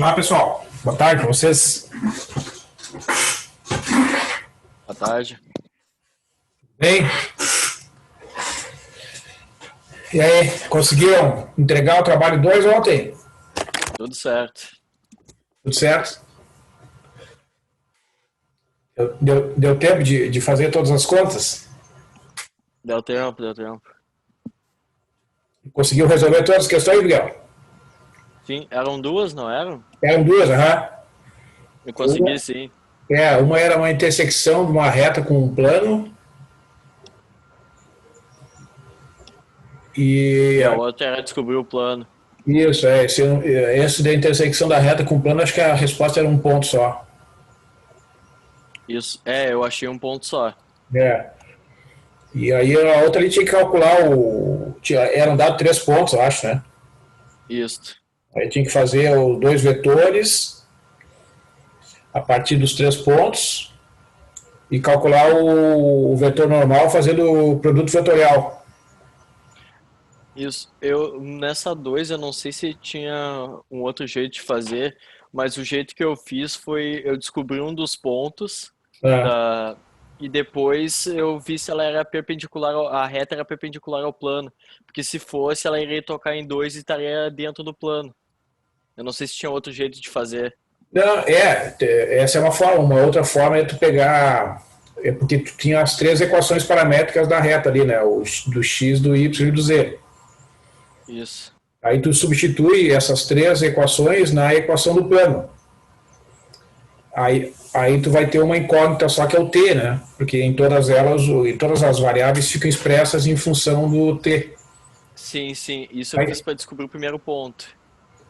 Olá, pessoal. Boa tarde para vocês. Boa tarde. Bem? E aí, conseguiram entregar o trabalho 2 ontem? Tudo certo. Tudo certo? Deu tempo de fazer todas as contas? Deu tempo, deu tempo. Conseguiu resolver todas as questões, Miguel? Sim, eram duas, não eram? Eram duas, aham. Eu Uma, consegui, sim. uma era uma intersecção de uma reta com um plano e E a outra era descobrir o plano. isso, esse da intersecção da reta com o plano, acho que a resposta era um ponto só. Isso. Eu achei um ponto só. É. E aí a outra ele tinha que calcular eram dados 3 pontos, eu acho, né? Isso. Aí tinha que fazer os dois vetores a partir dos 3 pontos e calcular o vetor normal fazendo o produto vetorial. Isso. Nessa 2 eu não sei se tinha um outro jeito de fazer, mas o jeito que eu fiz foi eu descobri um dos pontos É. da e depois eu vi se ela era perpendicular, a reta era perpendicular ao plano, porque se fosse ela iria tocar em dois e estaria dentro do plano. Eu não sei se tinha outro jeito de fazer. Não, essa é uma forma. Uma outra forma é tu pegar. É porque tu tinha as 3 equações paramétricas da reta ali, né? Do x, do y e do z. Isso. Aí tu substitui essas 3 equações na equação do plano. Aí tu vai ter uma incógnita só que é o t, né? Porque em todas elas, em todas as variáveis ficam expressas em função do t. Sim, sim. Isso eu fiz Aí, para descobrir o primeiro ponto.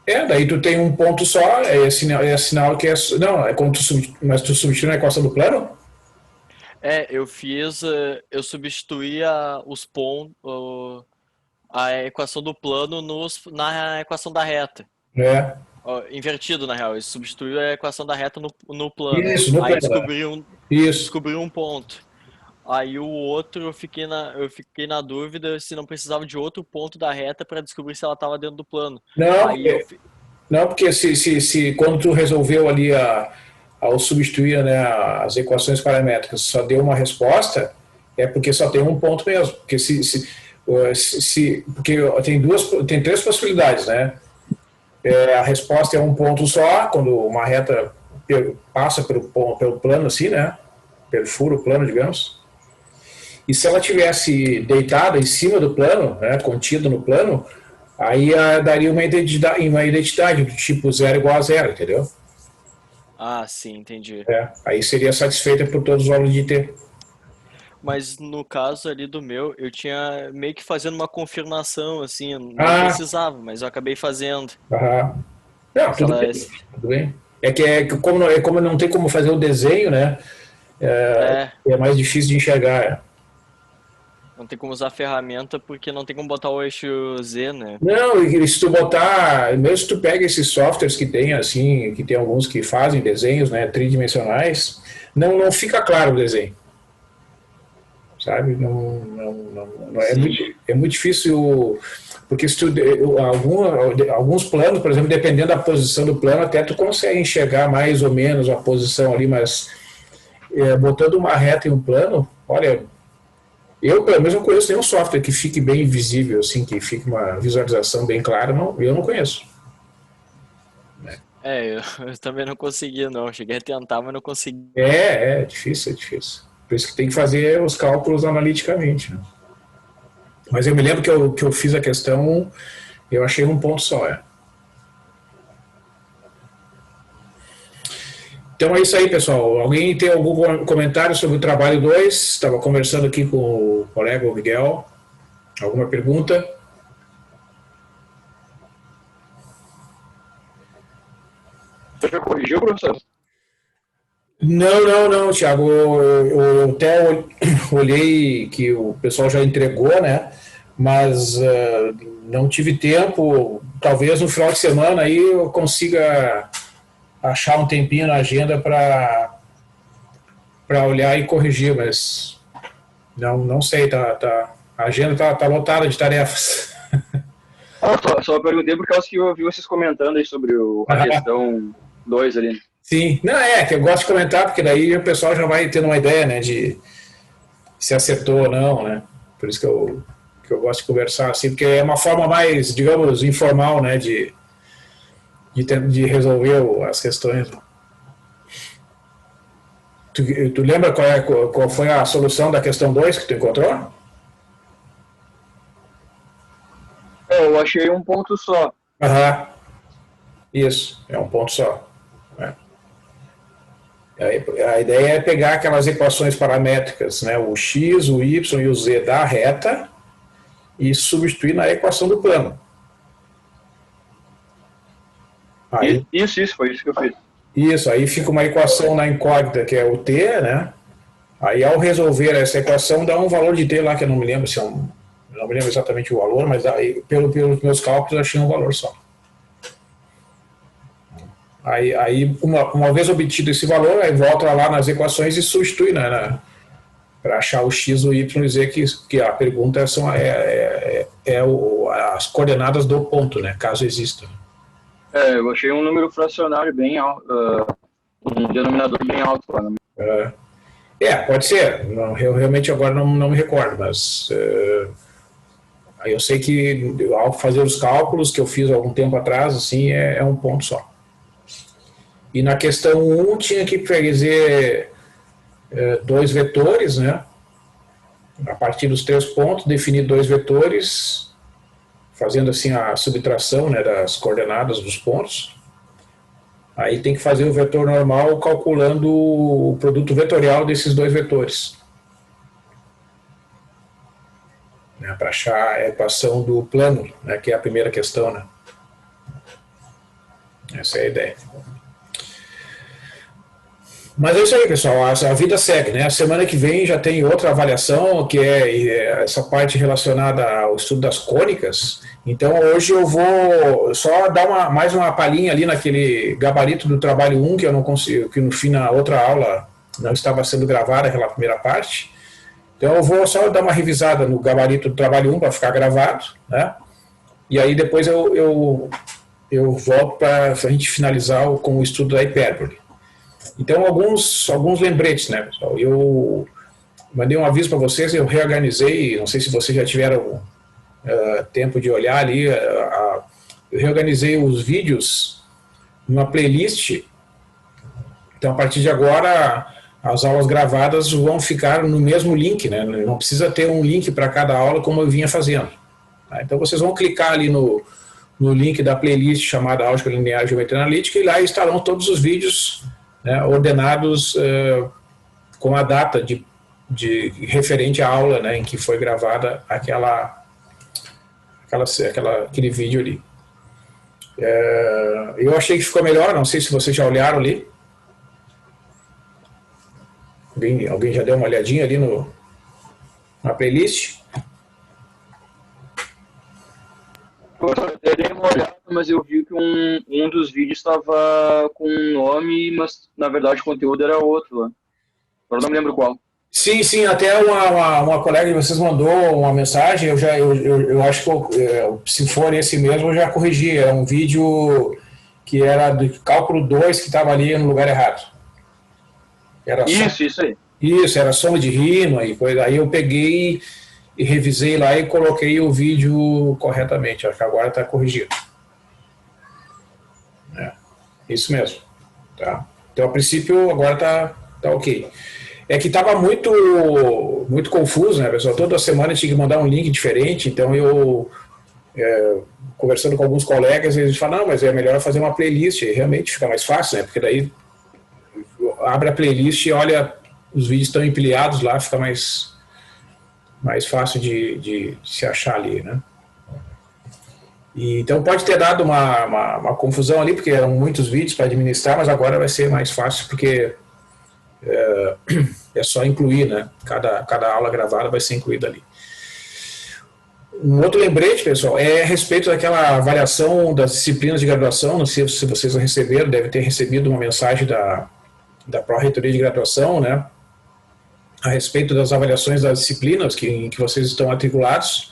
daí tu tem um ponto só, é sinal que é. Não, é quando mas tu substitui na equação do plano? Eu fiz, eu substituía os pontos, a equação do plano na equação da reta. É. Ó, invertido, na real. Eu substituí a equação da reta no plano. Isso, no Aí plano. É. Isso. descobri um ponto. Aí o outro eu fiquei na dúvida se não precisava de outro ponto da reta para descobrir se ela estava dentro do plano. Não, Aí eu porque, fi- não, porque se quando tu resolveu ali ao substituir, né, as equações paramétricas, só deu uma resposta, é porque só tem um ponto mesmo. Porque porque tem 3 possibilidades, né? A resposta é um ponto só, quando uma reta passa pelo plano, assim, né? Perfura o plano, digamos. E se ela tivesse deitada em cima do plano, né, contida no plano, aí daria uma identidade do tipo 0 igual a 0, entendeu? Ah, sim, entendi. Aí seria satisfeita por todos os valores de t. Mas no caso ali do meu, eu tinha meio que fazendo uma confirmação, assim, eu não Ah, precisava, mas eu acabei fazendo. aham. Não, Se tudo ela, bem, tudo bem. É que como não tem como fazer o desenho, né? é, É mais difícil de enxergar. não tem como usar a ferramenta porque não tem como botar o eixo Z, né? Não, e se tu botar, mesmo se tu pega esses softwares que tem assim, que tem alguns que fazem desenhos, né, tridimensionais, não fica claro o desenho, sabe? Não Sim, é muito difícil, porque se tu, alguns planos, por exemplo, dependendo da posição do plano, até tu consegue enxergar mais ou menos a posição ali, mas botando uma reta em um plano, olha, eu pelo menos não conheço nenhum software que fique bem visível, assim, que fique uma visualização bem clara, não, eu não conheço. eu também não consegui, não. Cheguei a tentar, mas não consegui. É difícil, é difícil. Por isso que tem que fazer os cálculos analiticamente. Né? Mas eu me lembro que eu fiz a questão, eu achei um ponto só. Então é isso aí, pessoal. Alguém tem algum comentário sobre o trabalho 2? Estava conversando aqui com o colega o Miguel. Alguma pergunta? Você já corrigiu, professor? Não, Thiago. Eu até olhei que o pessoal já entregou, né? Mas não tive tempo. Talvez no final de semana aí eu consiga achar um tempinho na agenda para olhar e corrigir, mas não sei, a agenda tá lotada de tarefas. Só perguntei por causa que eu ouvi vocês comentando aí sobre a questão 2 ali. Sim, não, que eu gosto de comentar, porque daí o pessoal já vai tendo uma ideia, né, de se acertou ou não, né? Por isso que eu gosto de conversar assim, porque é uma forma mais, digamos, informal, né, de resolver as questões. Tu lembra qual foi a solução da questão 2 que tu encontrou? Eu achei um ponto só. Aham. Isso, é um ponto só. Né? A ideia é pegar aquelas equações paramétricas, né, o x, o y e o z da reta e substituir na equação do plano. Aí, isso, foi isso que eu fiz. Isso, aí fica uma equação na incógnita que é o t, né? Aí ao resolver essa equação dá um valor de t lá que eu não me lembro se é um, não me lembro exatamente o valor, mas aí, pelos meus cálculos eu achei um valor só. Aí uma vez obtido esse valor, aí volta lá nas equações e substitui, né, para achar o x, o y e z, que a pergunta são as coordenadas do ponto, né, caso exista. Eu achei um número fracionário bem alto, um denominador bem alto lá. Pode ser. Não, eu realmente agora não me recordo, mas eu sei que ao fazer os cálculos que eu fiz há algum tempo atrás, assim, é um ponto só. E na questão 1 tinha que fazer 2 vetores, né? A partir dos 3 pontos, definir 2 vetores, fazendo assim a subtração, né, das coordenadas dos pontos. Aí tem que fazer o vetor normal calculando o produto vetorial desses 2 vetores. Né, para achar a equação do plano, né, que é a primeira questão. Né? Essa é a ideia. Mas é isso aí, pessoal. A vida segue, né? A semana que vem já tem outra avaliação, que é essa parte relacionada ao estudo das cônicas. Então, hoje eu vou só dar mais uma palhinha ali naquele gabarito do trabalho 1, que eu não consigo, que no fim, na outra aula, não estava sendo gravada aquela primeira parte. Então, eu vou só dar uma revisada no gabarito do trabalho 1 para ficar gravado, né? E aí depois eu volto para a gente finalizar com o estudo da hipérbole. Então, alguns lembretes, né, pessoal? Eu mandei um aviso para vocês, eu reorganizei, não sei se vocês já tiveram tempo de olhar ali, eu reorganizei os vídeos numa playlist. Então, a partir de agora, as aulas gravadas vão ficar no mesmo link, né? Não precisa ter um link para cada aula como eu vinha fazendo. Tá? Então, vocês vão clicar ali no link da playlist chamada Álgebra Linear e Geometria Analítica e lá estarão todos os vídeos, né, ordenados com a data de referente à aula, né, em que foi gravada aquele vídeo ali. Eu achei que ficou melhor, não sei se vocês já olharam ali. Alguém já deu uma olhadinha ali na playlist? Eu dei uma olhada, mas eu vi que um dos vídeos estava com um nome, mas na verdade o conteúdo era outro lá. Agora não me lembro qual. Sim, até uma colega de vocês mandou uma mensagem, eu acho que se for esse mesmo eu já corrigi, era um vídeo que era do cálculo 2 que estava ali no lugar errado. Isso aí. Isso, era soma de rima e coisa, aí eu peguei e revisei lá e coloquei o vídeo corretamente, acho que agora está corrigido. Isso mesmo. Tá? Então, a princípio, agora tá ok. É que estava muito confuso, né, pessoal? Toda semana tinha que mandar um link diferente, então eu, conversando com alguns colegas, eles falam, não, mas é melhor fazer uma playlist, e realmente fica mais fácil, né? Porque daí abre a playlist e olha, os vídeos estão empilhados lá, fica mais fácil de se achar ali, né? E, então pode ter dado uma confusão ali, porque eram muitos vídeos para administrar, mas agora vai ser mais fácil, porque é só incluir, né? Cada aula gravada vai ser incluída ali. Um outro lembrete, pessoal, é a respeito daquela avaliação das disciplinas de graduação, não sei se vocês receberam, deve ter recebido uma mensagem da Pró-Reitoria de Graduação, né? A respeito das avaliações das disciplinas em que vocês estão matriculados,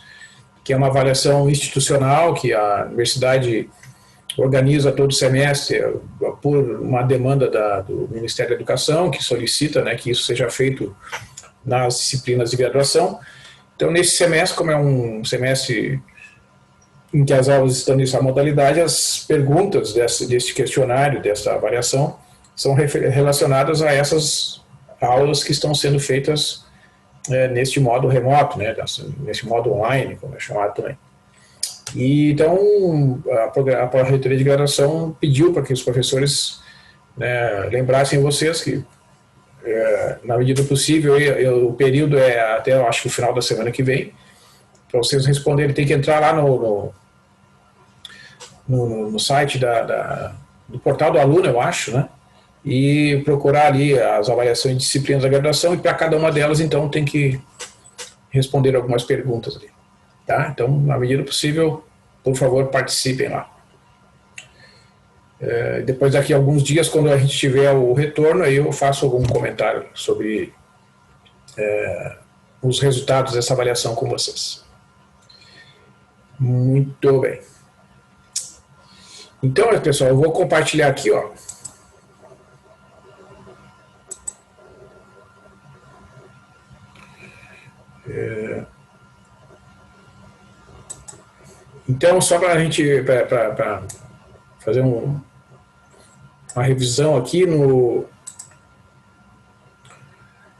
que é uma avaliação institucional que a universidade organiza todo semestre por uma demanda do Ministério da Educação, que solicita, né, que isso seja feito nas disciplinas de graduação. Então, nesse semestre, como é um semestre em que as aulas estão nessa modalidade, as perguntas desse questionário, dessa avaliação, são relacionadas a essas aulas que estão sendo feitas neste modo remoto, né, nesse modo online, como é chamado também. E então a reitoria de graduação pediu para que os professores, né, lembrassem vocês que, na medida do possível, o período é até, eu acho, o final da semana que vem, para vocês responderem. Tem que entrar lá no site do portal do aluno, eu acho, né, e procurar ali as avaliações de disciplinas da graduação, e para cada uma delas, então, tem que responder algumas perguntas ali. Tá? Então, na medida do possível, por favor, participem lá. Depois, daqui a alguns dias, quando a gente tiver o retorno, aí eu faço algum comentário sobre os resultados dessa avaliação com vocês. Muito bem. Então, pessoal, eu vou compartilhar aqui, ó. Então, só para a gente para fazer uma revisão aqui,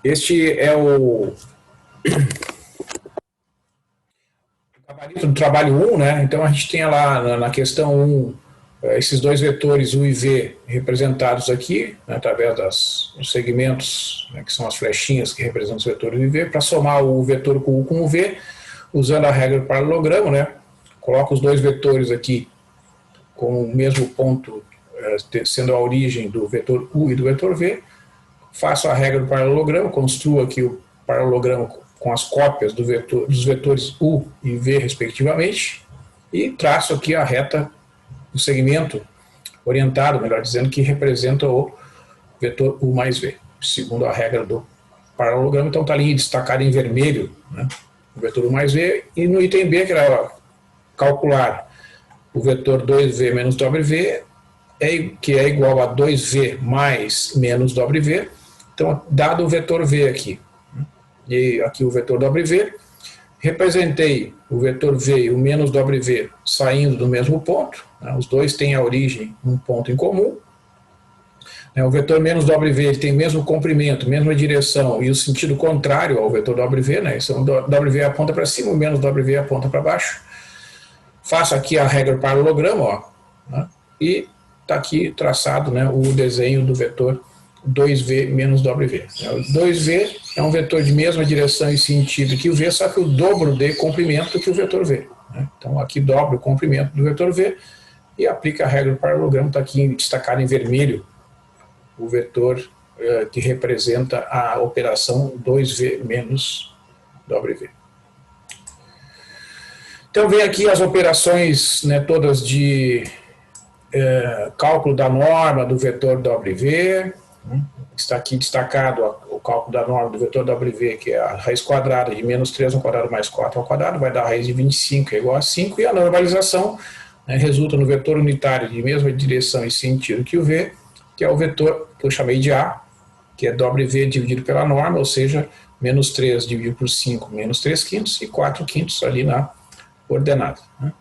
este é o gabarito do trabalho 1, né? Então, a gente tem lá na questão 1 esses dois vetores U e V representados aqui, né, através dos segmentos, né, que são as flechinhas que representam os vetores U e V, para somar o vetor com U com o V, usando a regra do paralelogramo, né? Coloco os dois vetores aqui com o mesmo ponto, sendo a origem do vetor U e do vetor V, faço a regra do paralelogramo, construo aqui o paralelogramo com as cópias dos vetores U e V, respectivamente, e traço aqui a reta do segmento orientado, melhor dizendo, que representa o vetor U mais V, segundo a regra do paralelogramo. Então está ali destacado em vermelho, né, o vetor U mais V, e no item B, que era calcular o vetor 2V menos WV, que é igual a 2V mais menos WV. Então, dado o vetor V aqui, e aqui o vetor WV, representei o vetor V e o menos WV saindo do mesmo ponto, né, os dois têm a origem num ponto em comum. O vetor menos WV ele tem o mesmo comprimento, mesma direção e o sentido contrário ao vetor WV, né, então o WV aponta para cima, o menos WV aponta para baixo. Faço aqui a regra do paralelogramo, ó, né, e está aqui traçado, né, o desenho do vetor 2V menos WV. O 2V é um vetor de mesma direção e sentido que o V, só que o dobro de comprimento que o vetor V. Né? Então aqui dobro o comprimento do vetor V e aplica a regra do paralelogramo, está aqui destacado em vermelho o vetor que representa a operação 2V menos WV. Então vem aqui as operações, né, todas de cálculo da norma do vetor WV, está aqui destacado o cálculo da norma do vetor WV, que é a raiz quadrada de menos 3 ao quadrado mais 4 ao quadrado, vai dar a raiz de 25, é igual a 5, e a normalização, né, resulta no vetor unitário de mesma direção e sentido que o V, que é o vetor que eu chamei de A, que é WV dividido pela norma, ou seja, menos 3 dividido por 5, menos 3 quintos, e 4 quintos ali na ordenada. Né?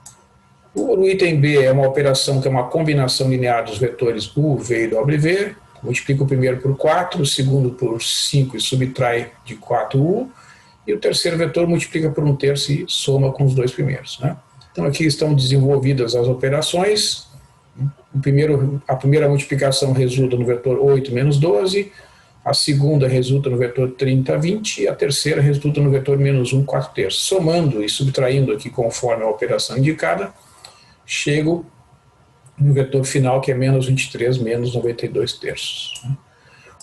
O item B é uma operação que é uma combinação linear dos vetores U, V e WV, multiplica o primeiro por 4, o segundo por 5 e subtrai de 4U, e o terceiro vetor multiplica por 1/3 e soma com os dois primeiros. Né? Então aqui estão desenvolvidas as operações. A primeira multiplicação resulta no vetor 8 menos 12, a segunda resulta no vetor 30, 20, e a terceira resulta no vetor menos 1, 4/3. Somando e subtraindo aqui conforme a operação indicada, chego no vetor final, que é menos 23 menos 92/3.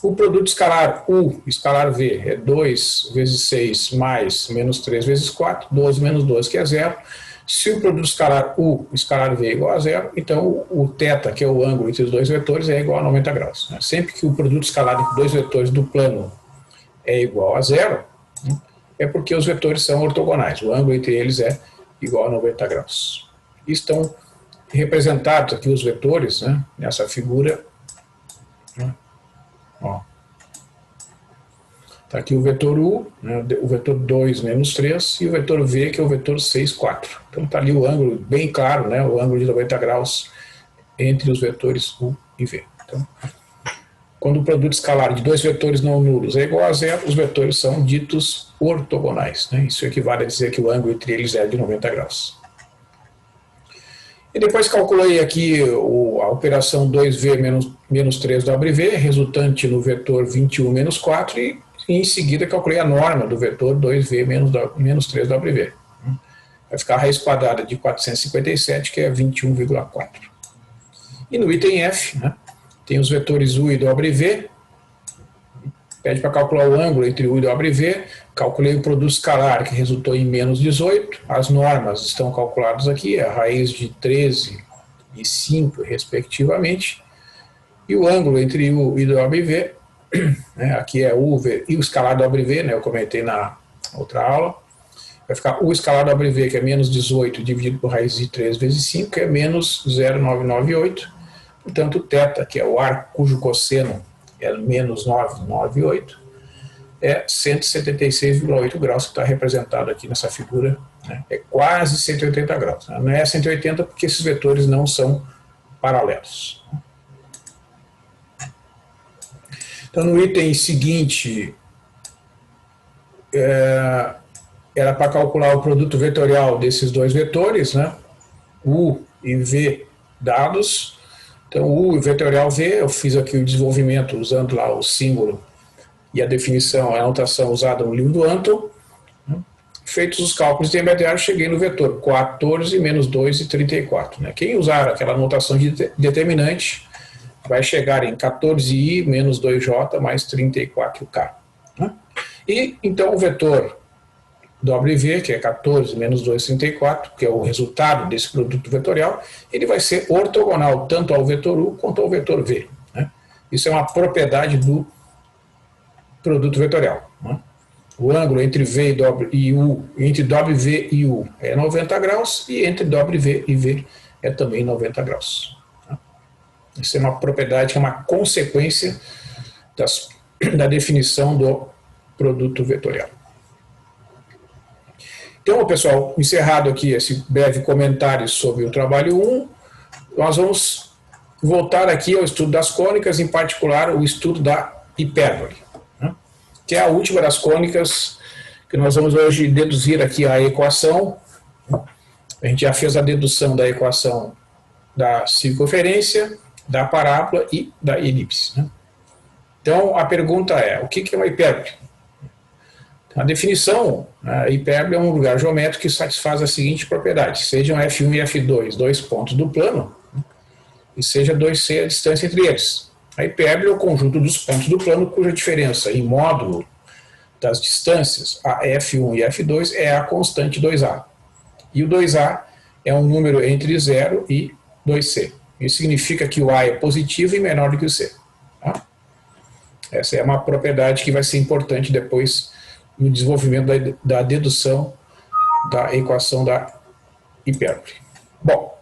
O produto escalar U, escalar V, é 2 vezes 6 mais menos 3 vezes 4, 12 menos 12, que é 0. Se o produto escalar U, escalar V é igual a 0, então o θ, que é o ângulo entre os dois vetores, é igual a 90 graus. Né? Sempre que o produto escalar entre dois vetores do plano é igual a 0, né, é porque os vetores são ortogonais, o ângulo entre eles é igual a 90 graus. Estão representados aqui os vetores, né, nessa figura. Está aqui o vetor U, né, o vetor 2 menos 3, e o vetor V, que é o vetor 6, 4. Então está ali o ângulo bem claro, né, o ângulo de 90 graus entre os vetores U e V. Então, quando o produto escalar de dois vetores não nulos é igual a zero, os vetores são ditos ortogonais, né? Isso equivale a dizer que o ângulo entre eles é de 90 graus. E depois calculei aqui a operação 2V menos 3W, resultante no vetor 21 menos 4, e em seguida calculei a norma do vetor 2V menos 3W. Vai ficar a raiz quadrada de 457, que é 21,4. E no item F, né, tem os vetores U e W. Pede para calcular o ângulo entre U e W. Calculei o produto escalar, que resultou em menos 18. As normas estão calculadas aqui, a raiz de 13 e 5, respectivamente. E o ângulo entre U e W, né, aqui é U e o escalar W, né, eu comentei na outra aula. Vai ficar U escalar W, que é menos 18, dividido por raiz de 3 vezes 5, que é menos 0,998. Portanto, o θ, que é o ar cujo cosseno é menos 998, é 176,8 graus, que está representado aqui nessa figura, né? É quase 180 graus. Né? Não é 180 porque esses vetores não são paralelos. Então, no item seguinte, era para calcular o produto vetorial desses dois vetores, né? U e V dados. Então, U vetorial V, eu fiz aqui o desenvolvimento usando lá o símbolo e a definição, a anotação usada no livro do Anton. Feitos os cálculos de intermediário, cheguei no vetor 14 menos 2 e 34. Né? Quem usar aquela anotação de determinante vai chegar em 14i menos 2j mais 34k. Né? E então o vetor W, que é 14 menos 2, 34, que é o resultado desse produto vetorial, ele vai ser ortogonal tanto ao vetor U quanto ao vetor V. Né? Isso é uma propriedade do produto vetorial. Né? O ângulo entre V e U, entre W e U é 90 graus, e entre W e V é também 90 graus. Né? Isso é uma propriedade, é uma consequência da definição do produto vetorial. Então, pessoal, encerrado aqui esse breve comentário sobre o trabalho 1, nós vamos voltar aqui ao estudo das cônicas, em particular o estudo da hipérbole, né? Que é a última das cônicas que nós vamos hoje deduzir aqui a equação. A gente já fez a dedução da equação da circunferência, da parábola e da elipse. Né? Então, a pergunta é, o que é uma hipérbole? A definição, a hipérbole é um lugar geométrico que satisfaz a seguinte propriedade: sejam F1 e F2 dois pontos do plano, e seja 2C a distância entre eles. A hipérbole é o conjunto dos pontos do plano cuja diferença em módulo das distâncias a F1 e F2 é a constante 2A. E o 2A é um número entre 0 e 2C. Isso significa que o A é positivo e menor do que o C. Tá? Essa é uma propriedade que vai ser importante depois no desenvolvimento da dedução da equação da hipérbole. Bom,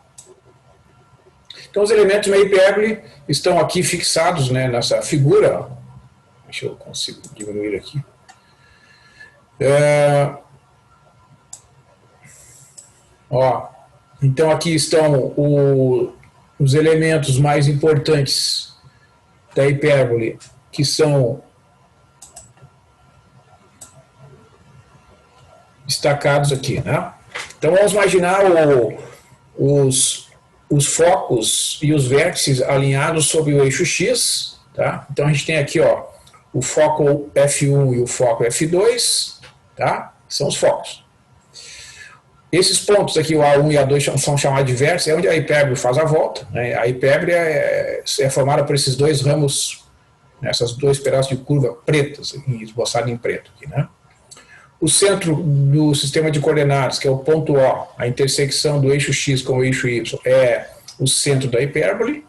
então os elementos da hipérbole estão aqui fixados, né, nessa figura. Deixa eu conseguir diminuir aqui. Então aqui estão os elementos mais importantes da hipérbole, que são destacados aqui, né? Então vamos imaginar os focos e os vértices alinhados sobre o eixo X, tá? Então a gente tem aqui, ó, o foco F1 e o foco F2, tá? São os focos. Esses pontos aqui, o A1 e A2, são chamados de vértices, é onde a hipérbole faz a volta, né? A hipérbole é formada por esses dois ramos, né, essas dois pedaços de curva pretas, esboçados em preto aqui, né? O centro do sistema de coordenadas, que é o ponto O, a intersecção do eixo X com o eixo Y, é o centro da hipérbole.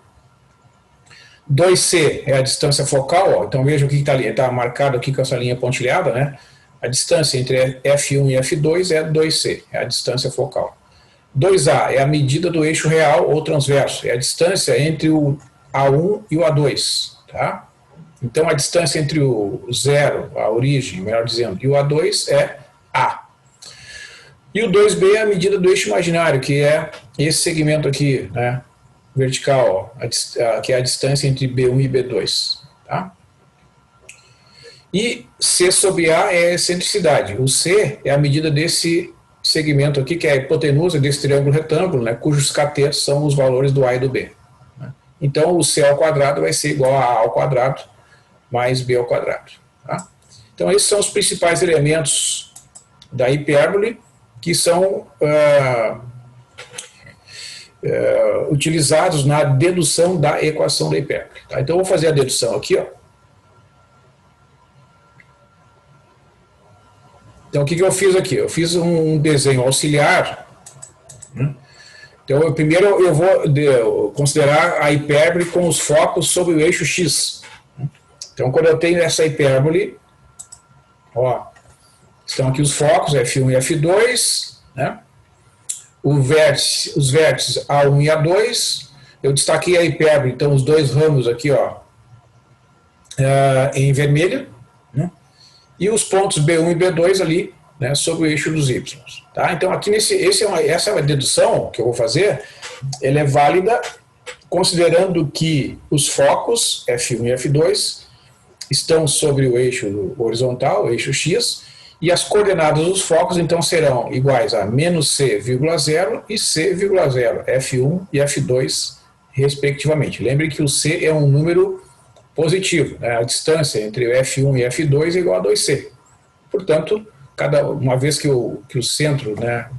2C é a distância focal, ó. Então vejam o que está marcado aqui com essa linha pontilhada, né? A distância entre F1 e F2 é 2C, é a distância focal. 2A é a medida do eixo real ou transverso, é a distância entre o A1 e o A2. Tá? Então, a distância entre o 0, a origem, melhor dizendo, e o A2 é A. E o 2B é a medida do eixo imaginário, que é esse segmento aqui, né, vertical, ó, que é a distância entre B1 e B2. Tá? E C sobre A é a excentricidade. O C é a medida desse segmento aqui, que é a hipotenusa desse triângulo retângulo, né, cujos catetos são os valores do A e do B. Né? Então, o C ao quadrado vai ser igual a A ao quadrado mais B ao quadrado. Tá? Então, esses são os principais elementos da hipérbole que são utilizados na dedução da equação da hipérbole. Tá? Então, eu vou fazer a dedução aqui, ó. Então, o que eu fiz aqui? Eu fiz um desenho auxiliar. Né? Então, primeiro eu vou considerar a hipérbole com os focos sobre o eixo X. Então, quando eu tenho essa hipérbole, ó, estão aqui os focos, F1 e F2, né? Os vértices A1 e A2. Eu destaquei a hipérbole, então, os dois ramos aqui, ó, em vermelho, né? E os pontos B1 e B2 ali, né, sobre o eixo dos Y. Tá? Então, aqui essa é uma dedução que eu vou fazer, ela é válida considerando que os focos, F1 e F2, estão sobre o eixo horizontal, o eixo X, e as coordenadas dos focos, então, serão iguais a menos C,0 e C,0, F1 e F2, respectivamente. Lembre que o C é um número positivo, né? A distância entre o F1 e F2 é igual a 2C. Portanto, uma vez que o centro, né,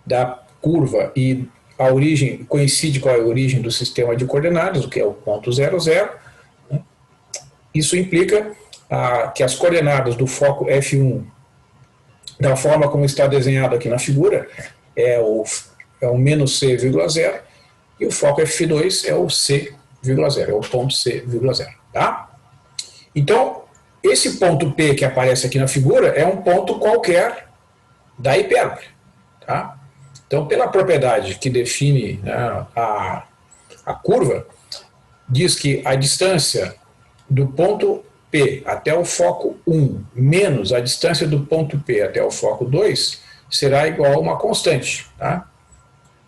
da curva e a origem coincide com a origem do sistema de coordenadas, o que é o ponto 0, 0, né? Isso implica que as coordenadas do foco F1, da forma como está desenhado aqui na figura, é o menos C,0, e o foco F2 é o C,0, é o ponto C,0. Tá? Então, esse ponto P que aparece aqui na figura é um ponto qualquer da hipérbole. Tá? Então, pela propriedade que define, né, a curva, diz que a distância do ponto P até o foco 1 menos a distância do ponto P até o foco 2 será igual a uma constante, tá?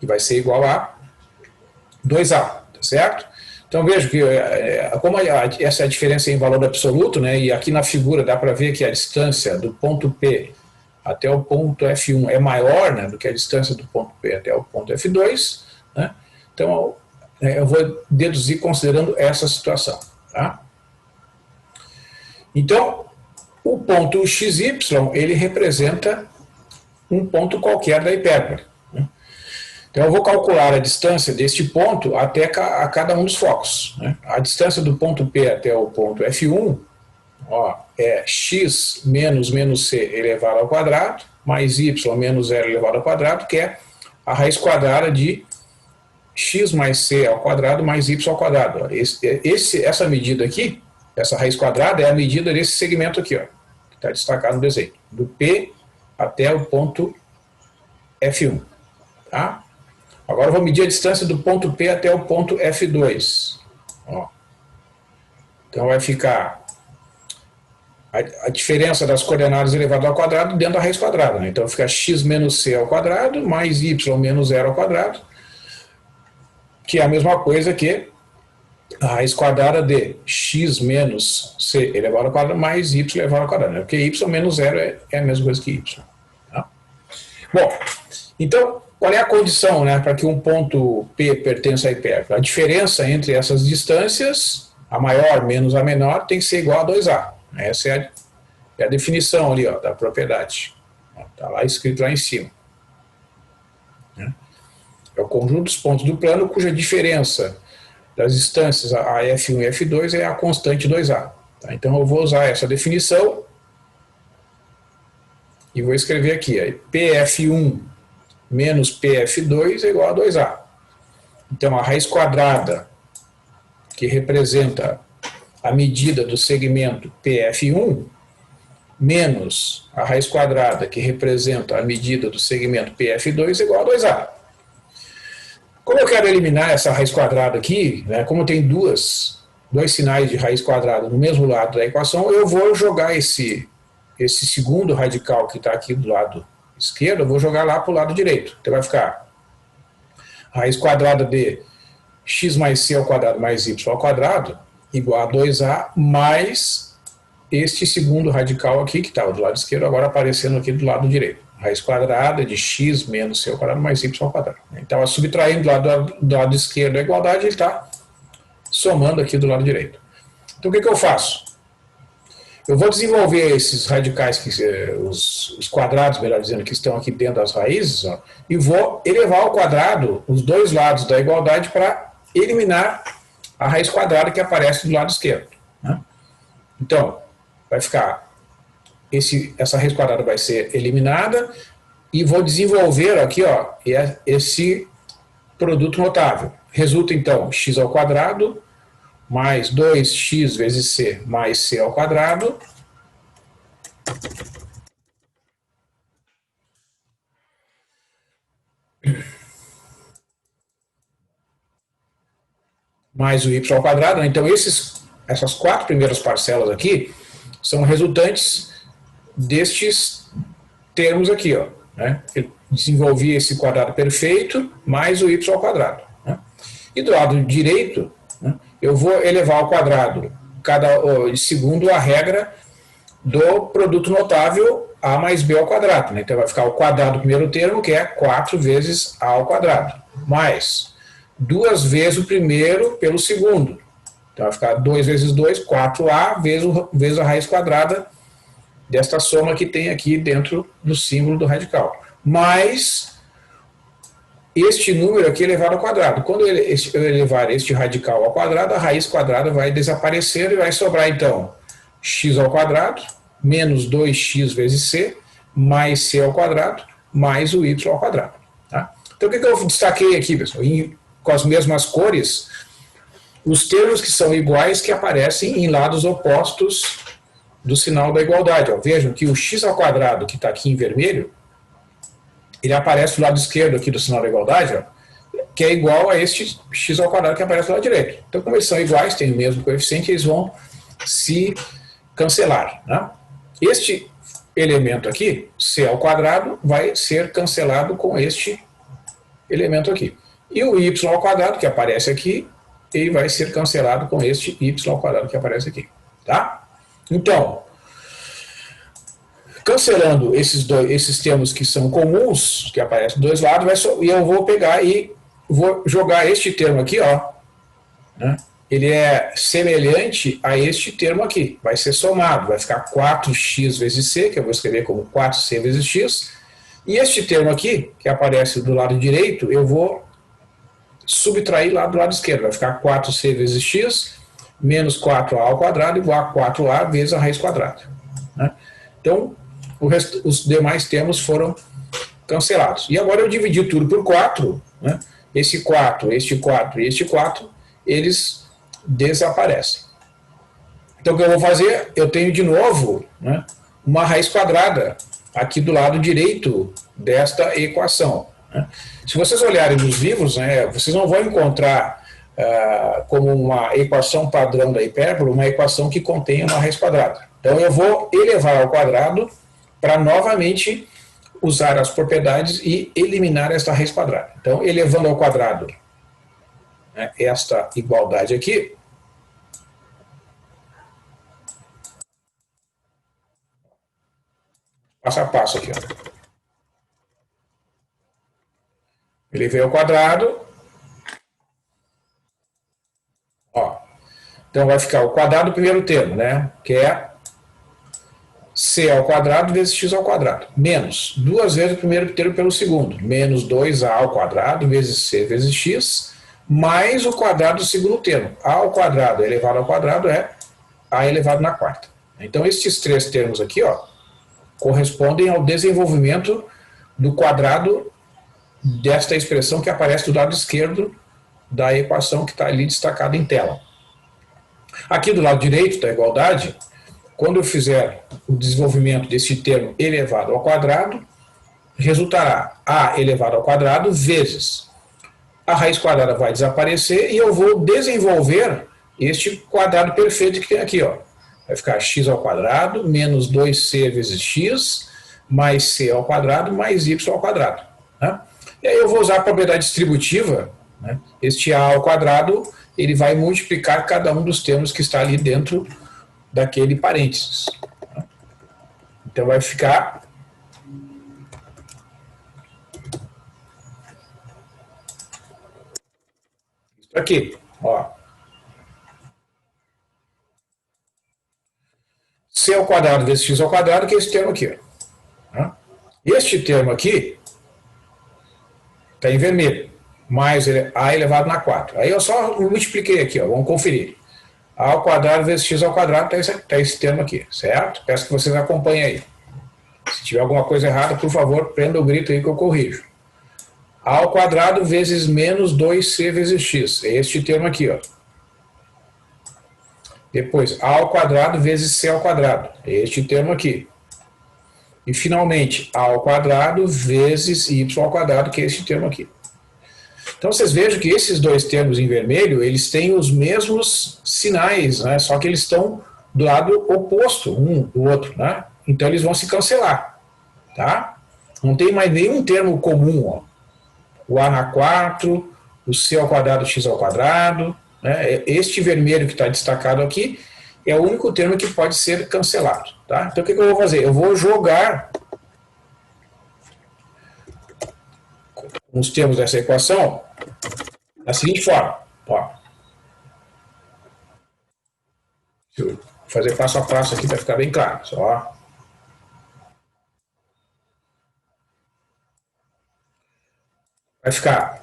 Que vai ser igual a 2A, tá certo? Então veja que como essa é a diferença em valor absoluto, né, e aqui na figura dá para ver que a distância do ponto P até o ponto F1 é maior, né, do que a distância do ponto P até o ponto F2, né? Então eu vou deduzir considerando essa situação. Tá? Então, o ponto XY, ele representa um ponto qualquer da hipérbole. Né? Então, eu vou calcular a distância deste ponto até a cada um dos focos. Né? A distância do ponto P até o ponto F1, ó, é x menos c elevado ao quadrado, mais y menos 0 elevado ao quadrado, que é a raiz quadrada de x mais c ao quadrado mais y ao quadrado. Essa medida aqui, essa raiz quadrada, é a medida desse segmento aqui, ó, que está destacado no desenho, do P até o ponto F1. Tá? Agora eu vou medir a distância do ponto P até o ponto F2. Ó. Então vai ficar a diferença das coordenadas elevado ao quadrado dentro da raiz quadrada. Né? Então fica x menos c ao quadrado mais y menos 0 ao quadrado, que é a mesma coisa que a raiz quadrada de x menos c elevado ao quadrado mais y elevado ao quadrado. Né? Porque y menos 0 é a mesma coisa que y. Tá? Bom, então, qual é a condição, né, para que um ponto P pertença à hipérbole? A diferença entre essas distâncias, a maior menos a menor, tem que ser igual a 2A. Essa é a definição ali, ó, da propriedade. Está lá escrito lá em cima. É o conjunto dos pontos do plano cuja diferença das distâncias a F1 e F2 é a constante 2A. Tá? Então eu vou usar essa definição e vou escrever aqui, aí, PF1 menos PF2 é igual a 2A. Então a raiz quadrada, que representa a medida do segmento PF1, menos a raiz quadrada, que representa a medida do segmento PF2, igual a 2A. Como eu quero eliminar essa raiz quadrada aqui, né, como tem dois sinais de raiz quadrada no mesmo lado da equação, eu vou jogar esse segundo radical que está aqui do lado esquerdo, eu vou jogar lá para o lado direito. Então vai ficar raiz quadrada de x mais c ao quadrado mais y ao quadrado igual a 2a mais este segundo radical aqui, que estava do lado esquerdo, agora aparecendo aqui do lado direito. Raiz quadrada de x menos c ao quadrado mais y ao quadrado. Então, subtraindo do lado esquerdo a igualdade, ele está somando aqui do lado direito. Então, o que eu faço? Eu vou desenvolver esses radicais, os quadrados, melhor dizendo, que estão aqui dentro das raízes, ó, e vou elevar ao quadrado os dois lados da igualdade para eliminar a raiz quadrada que aparece do lado esquerdo, né? Então, vai ficar, essa raiz quadrada vai ser eliminada e vou desenvolver aqui, ó, esse produto notável. Resulta, então, x ao quadrado mais 2x vezes c mais c ao quadrado mais o y ao quadrado. Então, essas quatro primeiras parcelas aqui são resultantes destes termos aqui, ó, né? Eu desenvolvi esse quadrado perfeito mais o y ao quadrado, né? E do lado direito, né, eu vou elevar ao quadrado segundo a regra do produto notável a mais b ao quadrado, né? Então vai ficar o quadrado do primeiro termo, que é 4 vezes a ao quadrado, mais 2 vezes o primeiro pelo segundo. Então vai ficar 2 vezes 2, 4a, vezes a raiz quadrada desta soma que tem aqui dentro do símbolo do radical. Mais este número aqui elevado ao quadrado. Quando eu elevar este radical ao quadrado, a raiz quadrada vai desaparecer e vai sobrar, então, x ao quadrado, menos 2x vezes c, mais c ao quadrado, mais o y ao quadrado. Tá? Então, o que eu destaquei aqui, pessoal? Com as mesmas cores, os termos que são iguais que aparecem em lados opostos do sinal da igualdade. Ó, vejam que o x ao quadrado, que está aqui em vermelho, ele aparece do lado esquerdo aqui do sinal da igualdade, ó, que é igual a este x ao quadrado que aparece do lado direito. Então, como eles são iguais, têm o mesmo coeficiente, eles vão se cancelar, né? Este elemento aqui, c ao quadrado, vai ser cancelado com este elemento aqui. E o y ao quadrado, que aparece aqui, ele vai ser cancelado com este y ao quadrado que aparece aqui. Tá? Então, cancelando esses termos que são comuns, que aparecem dos dois lados, e eu vou pegar e vou jogar este termo aqui, ó, né? Ele é semelhante a este termo aqui, vai ser somado, vai ficar 4x vezes c, que eu vou escrever como 4c vezes x, e este termo aqui, que aparece do lado direito, eu vou subtrair lá do lado esquerdo, vai ficar 4c vezes x, menos 4a ao quadrado, igual a 4a vezes a raiz quadrada, né? Então, os demais termos foram cancelados. E agora eu dividi tudo por 4, né? Esse 4, este 4 e este 4, eles desaparecem. Então, o que eu vou fazer? Eu tenho de novo, né, uma raiz quadrada aqui do lado direito desta equação, né? Se vocês olharem nos livros, né, vocês não vão encontrar como uma equação padrão da hipérbole, uma equação que contém uma raiz quadrada. Então, eu vou elevar ao quadrado para novamente usar as propriedades e eliminar esta raiz quadrada. Então, elevando ao quadrado, né, esta igualdade aqui, passo a passo aqui, ó. Elevei ao quadrado, ó. Então vai ficar o quadrado do primeiro termo, né, que é c ao quadrado vezes x ao quadrado, menos 2 vezes o primeiro termo pelo segundo, menos 2a ao quadrado vezes c vezes x, mais o quadrado do segundo termo. A ao quadrado elevado ao quadrado é a elevado na quarta. Então estes três termos aqui, ó, correspondem ao desenvolvimento do quadrado desta expressão que aparece do lado esquerdo da equação que está ali destacada em tela. Aqui do lado direito da igualdade, quando eu fizer o desenvolvimento desse termo elevado ao quadrado resultará a elevado ao quadrado vezes a raiz quadrada vai desaparecer e eu vou desenvolver este quadrado perfeito que tem aqui, ó. Vai ficar x ao quadrado menos 2c vezes x mais c ao quadrado mais y ao quadrado. Né? E aí eu vou usar a propriedade distributiva, né? Este a ao quadrado, ele vai multiplicar cada um dos termos que está ali dentro daquele parênteses. Né? Então vai ficar isso aqui, ó. C ao quadrado vezes x ao quadrado, que é esse termo aqui. Ó. Este termo aqui está em vermelho, mais a elevado na 4. Aí eu só multipliquei aqui, ó, vamos conferir. A ao quadrado vezes x ao quadrado está esse termo aqui, certo? Peço que vocês acompanhem aí. Se tiver alguma coisa errada, por favor, prenda o grito aí que eu corrijo. A ao quadrado vezes menos 2c vezes x, é este termo aqui, ó. Depois, a ao quadrado vezes c ao quadrado, é este termo aqui. E, finalmente, a ao quadrado vezes y ao quadrado, que é este termo aqui. Então, vocês vejam que esses dois termos em vermelho, eles têm os mesmos sinais, né? Só que eles estão do lado oposto um do outro, né? Então, eles vão se cancelar, tá? Não tem mais nenhum termo comum, ó. O a na 4, o c ao quadrado, x ao quadrado, né? Este vermelho que está destacado aqui é o único termo que pode ser cancelado, tá? Então, o que eu vou fazer? Eu vou jogar os termos dessa equação da seguinte forma, ó. Deixa eu fazer passo a passo aqui para ficar bem claro, só. Vai ficar.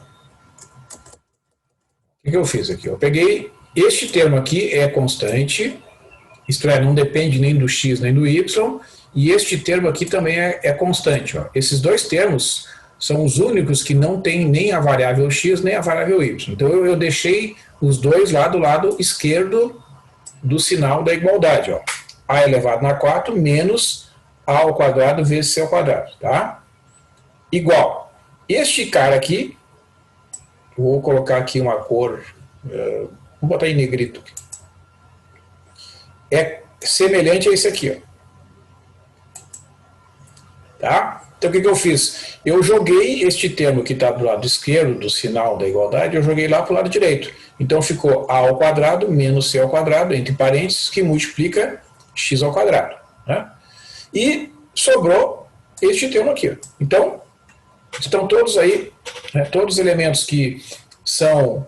O que eu fiz aqui? Eu peguei este termo aqui é constante, isto é, não depende nem do x nem do y, e este termo aqui também é constante. Ó. Esses dois termos são os únicos que não têm nem a variável x nem a variável y. Então eu deixei os dois lá do lado esquerdo do sinal da igualdade. Ó. A elevado na 4 menos a ao quadrado vezes c ao quadrado. Tá? Igual. Este cara aqui, vou colocar aqui uma cor, vou botar em negrito. É semelhante a esse aqui. Ó. Tá? Então, o que eu fiz? Eu joguei este termo que está do lado esquerdo do sinal da igualdade, eu joguei lá para o lado direito. Então, ficou a ao quadrado menos c ao quadrado, entre parênteses, que multiplica x ao quadrado. Né? E sobrou este termo aqui. Ó. Então, estão todos aí, né, todos os elementos que são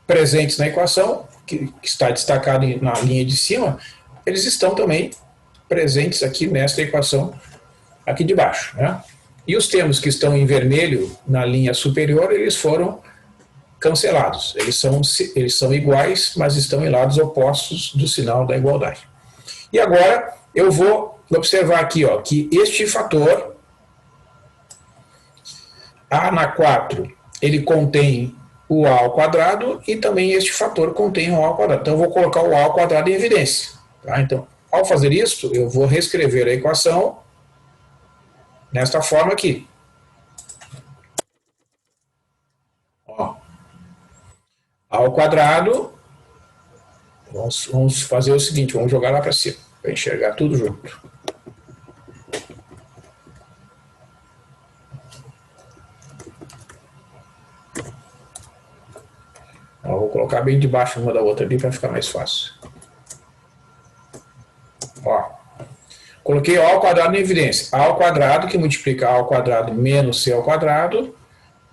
presentes na equação, que está destacado na linha de cima, eles estão também presentes aqui nesta equação aqui de baixo. Né? E os termos que estão em vermelho na linha superior, eles foram cancelados. Eles são iguais, mas estão em lados opostos do sinal da igualdade. E agora eu vou observar aqui, ó, que este fator a na 4, ele contém o a ao quadrado e também este fator contém o a ao quadrado. Então eu vou colocar o a ao quadrado em evidência. Tá? Então, ao fazer isso, eu vou reescrever a equação nesta forma aqui. Ó. A ao quadrado, vamos fazer o seguinte, vamos jogar lá para cima, para enxergar tudo junto. Eu vou colocar bem debaixo uma da outra ali para ficar mais fácil. Ó. Coloquei a ao quadrado em evidência. A ao quadrado, que multiplica a ao quadrado menos c ao quadrado,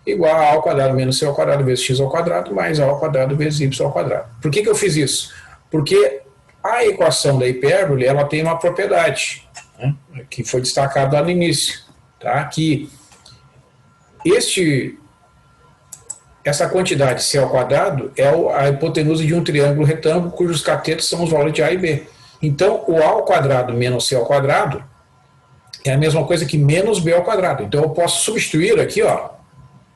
igual a ao quadrado menos c ao quadrado vezes x ao quadrado, mais a ao quadrado vezes y ao quadrado. Por que eu fiz isso? Porque a equação da hipérbole, ela tem uma propriedade, né, que foi destacada lá no início, tá? Que essa quantidade c ao quadrado é a hipotenusa de um triângulo retângulo cujos catetos são os valores de a e b. Então, o a ao quadrado menos c ao quadrado é a mesma coisa que menos b ao quadrado. Então, eu posso substituir aqui, ó,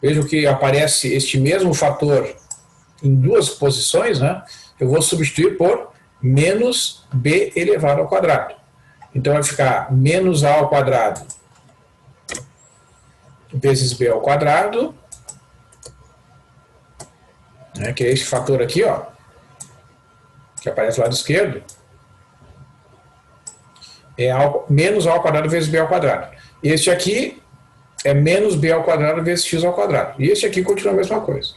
vejo que aparece este mesmo fator em duas posições, né? Eu vou substituir por menos b elevado ao quadrado. Então vai ficar menos A ao quadrado vezes B ao quadrado, né, que é esse fator aqui, ó, que aparece do lado esquerdo, é menos A ao quadrado vezes B ao quadrado. Este aqui é menos B ao quadrado vezes X ao quadrado. E este aqui continua a mesma coisa.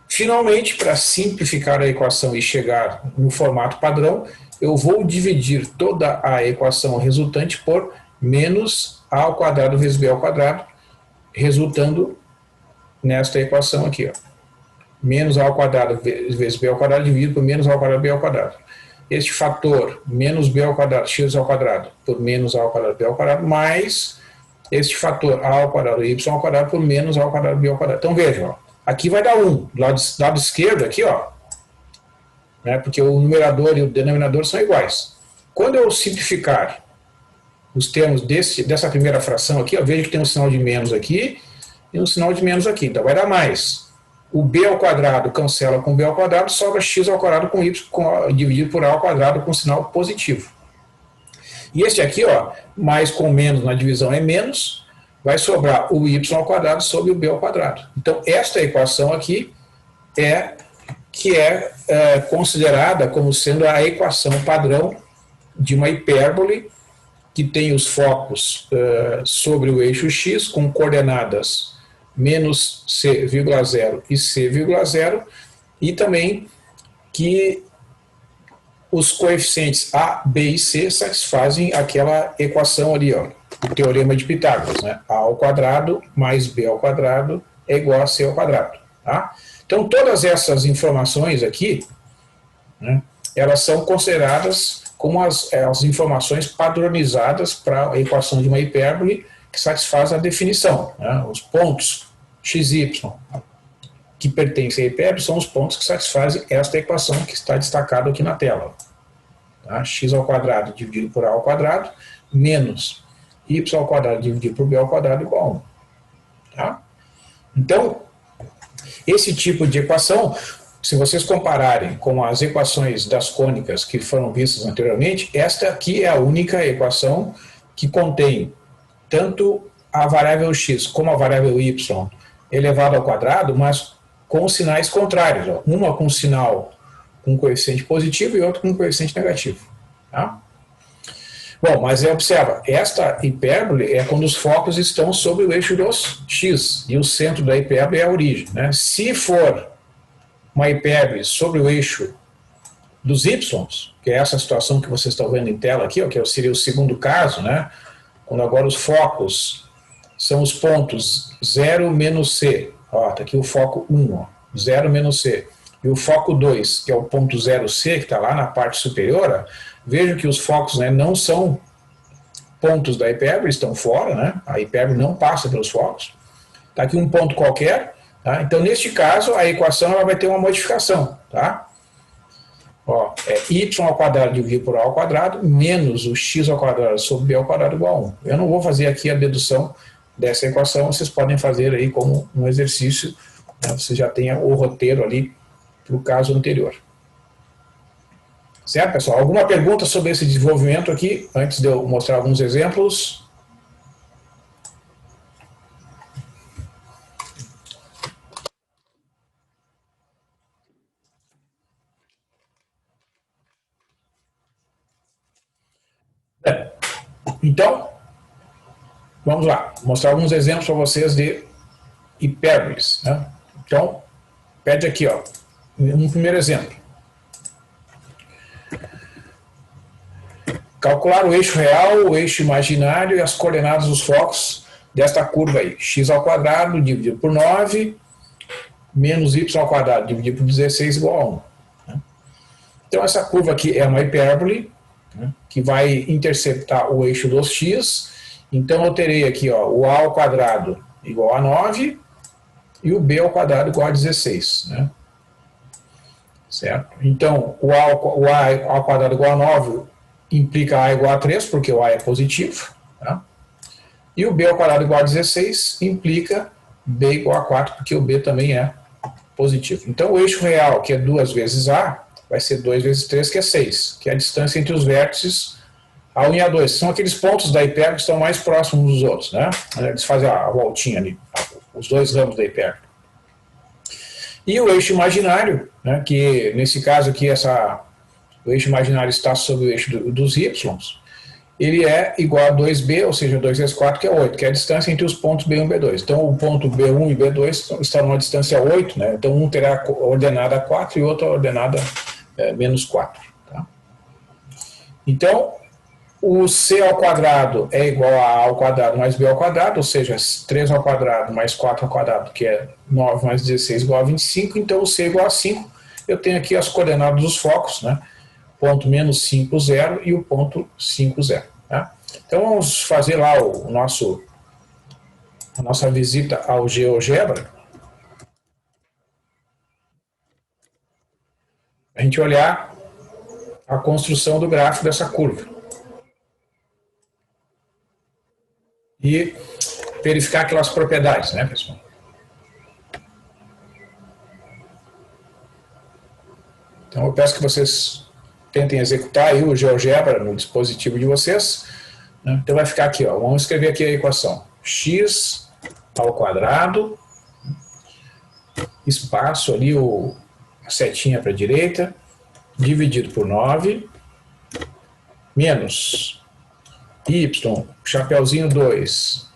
Finalmente, para simplificar a equação e chegar no formato padrão, eu vou dividir toda a equação resultante por menos A ao quadrado vezes B ao quadrado, resultando nesta equação aqui, ó. Menos A ao quadrado vezes B ao quadrado dividido por menos A ao quadrado B ao quadrado. Este fator, menos B ao quadrado, X ao quadrado, por menos A ao quadrado B ao quadrado, mais este fator A ao quadrado Y ao quadrado por menos A ao quadrado B ao quadrado. Então vejam, ó, aqui vai dar 1, do lado esquerdo aqui, ó, né, porque o numerador e o denominador são iguais. Quando eu simplificar os termos dessa primeira fração aqui, ó, veja que tem um sinal de menos aqui e um sinal de menos aqui, então vai dar mais. O B ao quadrado cancela com B ao quadrado, sobra X ao quadrado com Y dividido por A ao quadrado com sinal positivo. E este aqui, ó, mais com menos na divisão é menos, vai sobrar o Y ao quadrado sobre o B ao quadrado. Então, esta equação aqui é considerada como sendo a equação padrão de uma hipérbole que tem os focos sobre o eixo X com coordenadas menos C,0 e C,0, e também que os coeficientes A, B e C satisfazem aquela equação ali, ó, o teorema de Pitágoras, né? A ao quadrado mais B ao quadrado é igual a C ao quadrado. Tá? Então, todas essas informações aqui, né, elas são consideradas como as informações padronizadas para a equação de uma hipérbole que satisfaz a definição, né? Os pontos x, y que pertencem à hipérbole são os pontos que satisfazem esta equação que está destacada aqui na tela. Tá? X ao quadrado dividido por A ao quadrado menos y ao quadrado dividido por B ao quadrado igual a 1. Tá? Então, esse tipo de equação, se vocês compararem com as equações das cônicas que foram vistas anteriormente, esta aqui é a única equação que contém tanto a variável x como a variável y elevado ao quadrado, mas com sinais contrários. Ó. Uma com sinal com coeficiente positivo e outra com coeficiente negativo. Tá? Bom, mas observa, esta hipérbole é quando os focos estão sobre o eixo dos x, e o centro da hipérbole é a origem. Né? Se for uma hipérbole sobre o eixo dos y, que é essa situação que vocês estão vendo em tela aqui, ó, que seria o segundo caso, né? Quando agora os focos são os pontos 0 menos C, está aqui o foco 1, ó, 0 menos C, e o foco 2, que é o ponto 0C, que está lá na parte superior, ó, vejam que os focos, né, não são pontos da hipérbole, estão fora, né? A hipérbole não passa pelos focos. Está aqui um ponto qualquer, tá? Então, neste caso, a equação ela vai ter uma modificação, tá? Ó, é y ao quadrado dividido por A ao quadrado menos o x ao quadrado sobre B ao quadrado igual a 1. Eu não vou fazer aqui a dedução dessa equação, vocês podem fazer aí como um exercício, né? Você já tem o roteiro ali para o caso anterior. Certo, pessoal? Alguma pergunta sobre esse desenvolvimento aqui, antes de eu mostrar alguns exemplos? Então, vamos lá, mostrar alguns exemplos para vocês de hipérboles. Né? Então, pede aqui, ó, um primeiro exemplo. Calcular o eixo real, o eixo imaginário e as coordenadas dos focos desta curva aí. X ao quadrado dividido por 9, menos y ao quadrado dividido por 16 igual a 1. Né? Então, essa curva aqui é uma hipérbole, né, que vai interceptar o eixo dos x. Então, eu terei aqui, ó, o a ao quadrado igual a 9 e o b ao quadrado igual a 16. Né? Certo? Então, o a ao quadrado igual a 9 implica a igual a 3, porque o a é positivo. Tá? E o b ao quadrado igual a 16 implica b igual a 4, porque o b também é positivo. Então, o eixo real, que é 2 vezes a, vai ser 2 vezes 3, que é 6, que é a distância entre os vértices A 1 e a 2 são aqueles pontos da hipérbole que estão mais próximos dos outros, né? Eles fazem a voltinha ali, os dois ramos da hipérbole. E o eixo imaginário, né, que nesse caso aqui o eixo imaginário está sobre o eixo dos y, ele é igual a 2b, ou seja, 2 vezes 4, que é 8, que é a distância entre os pontos B1 e B2. Então, o ponto B1 e B2 estão numa distância 8, né? Então, um terá a ordenada 4 e o outro a ordenada menos 4. Tá? Então, o c ao quadrado é igual a ao quadrado mais b ao quadrado, ou seja, 3 ao quadrado mais 4 ao quadrado, que é 9 mais 16 igual a 25, então o c é igual a 5. Eu tenho aqui as coordenadas dos focos, né? Ponto menos 5, 0 e o ponto 5, 0. Tá? Então vamos fazer lá a nossa visita ao GeoGebra. A gente olhar a construção do gráfico dessa curva. E verificar aquelas propriedades, né, pessoal? Então eu peço que vocês tentem executar aí o GeoGebra no dispositivo de vocês. Né? Então vai ficar aqui, ó. Vamos escrever aqui a equação. X ao quadrado, espaço ali, a setinha para a direita, dividido por 9, menos y, chapeuzinho 2,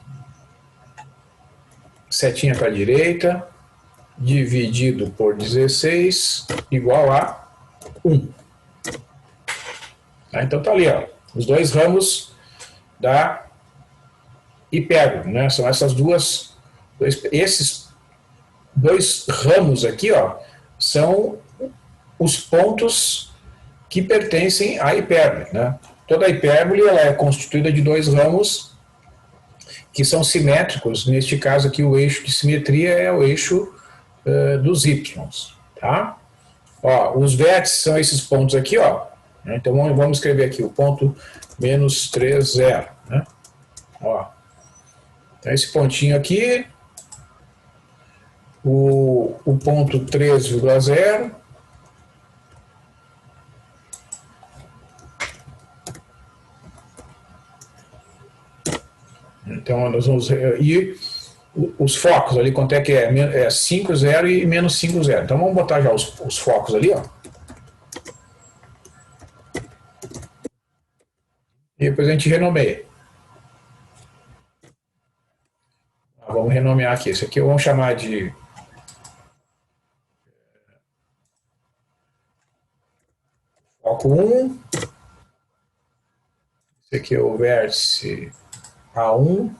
setinha para a direita, dividido por 16, igual a 1. Tá? Então tá ali, ó, os dois ramos da hipérbole, né? São esses dois ramos aqui, ó, são os pontos que pertencem à hipérbole, né? Toda a hipérbole ela é constituída de dois ramos que são simétricos. Neste caso aqui, o eixo de simetria é o eixo dos y, tá? Ó, os vértices são esses pontos aqui, ó. Então vamos escrever aqui o ponto menos 3, 0. Né? Ó. Então esse pontinho aqui, o ponto 3,0. Então nós vamos. E os focos ali, quanto é que é? É 5, 0 e menos 5, 0. Então vamos botar já os focos ali, ó. E depois a gente renomeia. Vamos renomear aqui. Esse aqui vamos chamar de foco 1. Esse aqui é o vértice A1.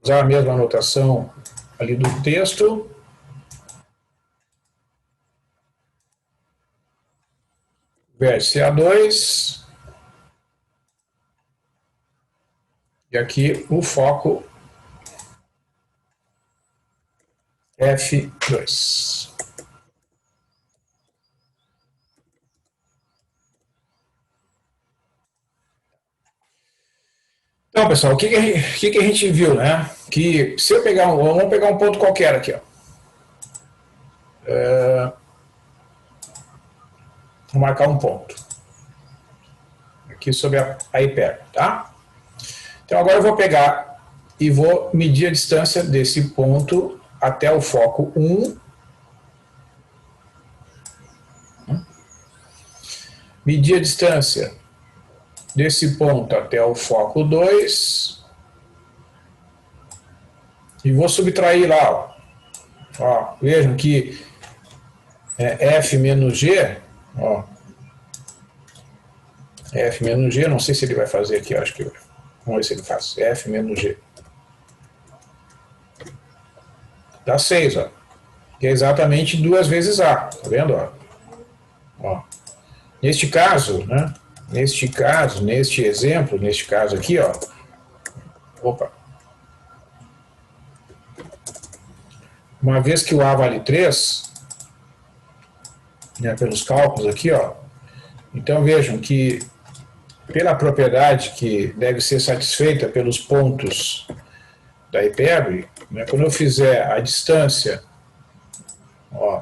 Usar a mesma anotação ali do texto. Vértice A2. E aqui o foco F2. Então, pessoal, o que a gente viu, né? Que se eu pegar vamos pegar um ponto qualquer aqui, ó. Vou marcar um ponto aqui sobre a hipérbole, tá? Então agora eu vou pegar e vou medir a distância desse ponto até o foco 1. Medir a distância desse ponto até o foco 2. E vou subtrair lá, ó. Ó, vejam que F menos G, ó. F menos G, não sei se ele vai fazer aqui, acho que vamos ver se ele faz. F menos G. Dá 6, ó. Que é exatamente 2 vezes A, tá vendo, ó? Ó. Neste caso, né? Neste caso, neste exemplo, neste caso aqui, ó. Opa. Uma vez que o A vale 3, né, pelos cálculos aqui, ó. Então vejam que pela propriedade que deve ser satisfeita pelos pontos da hipérbole, né, quando eu fizer a distância, ó,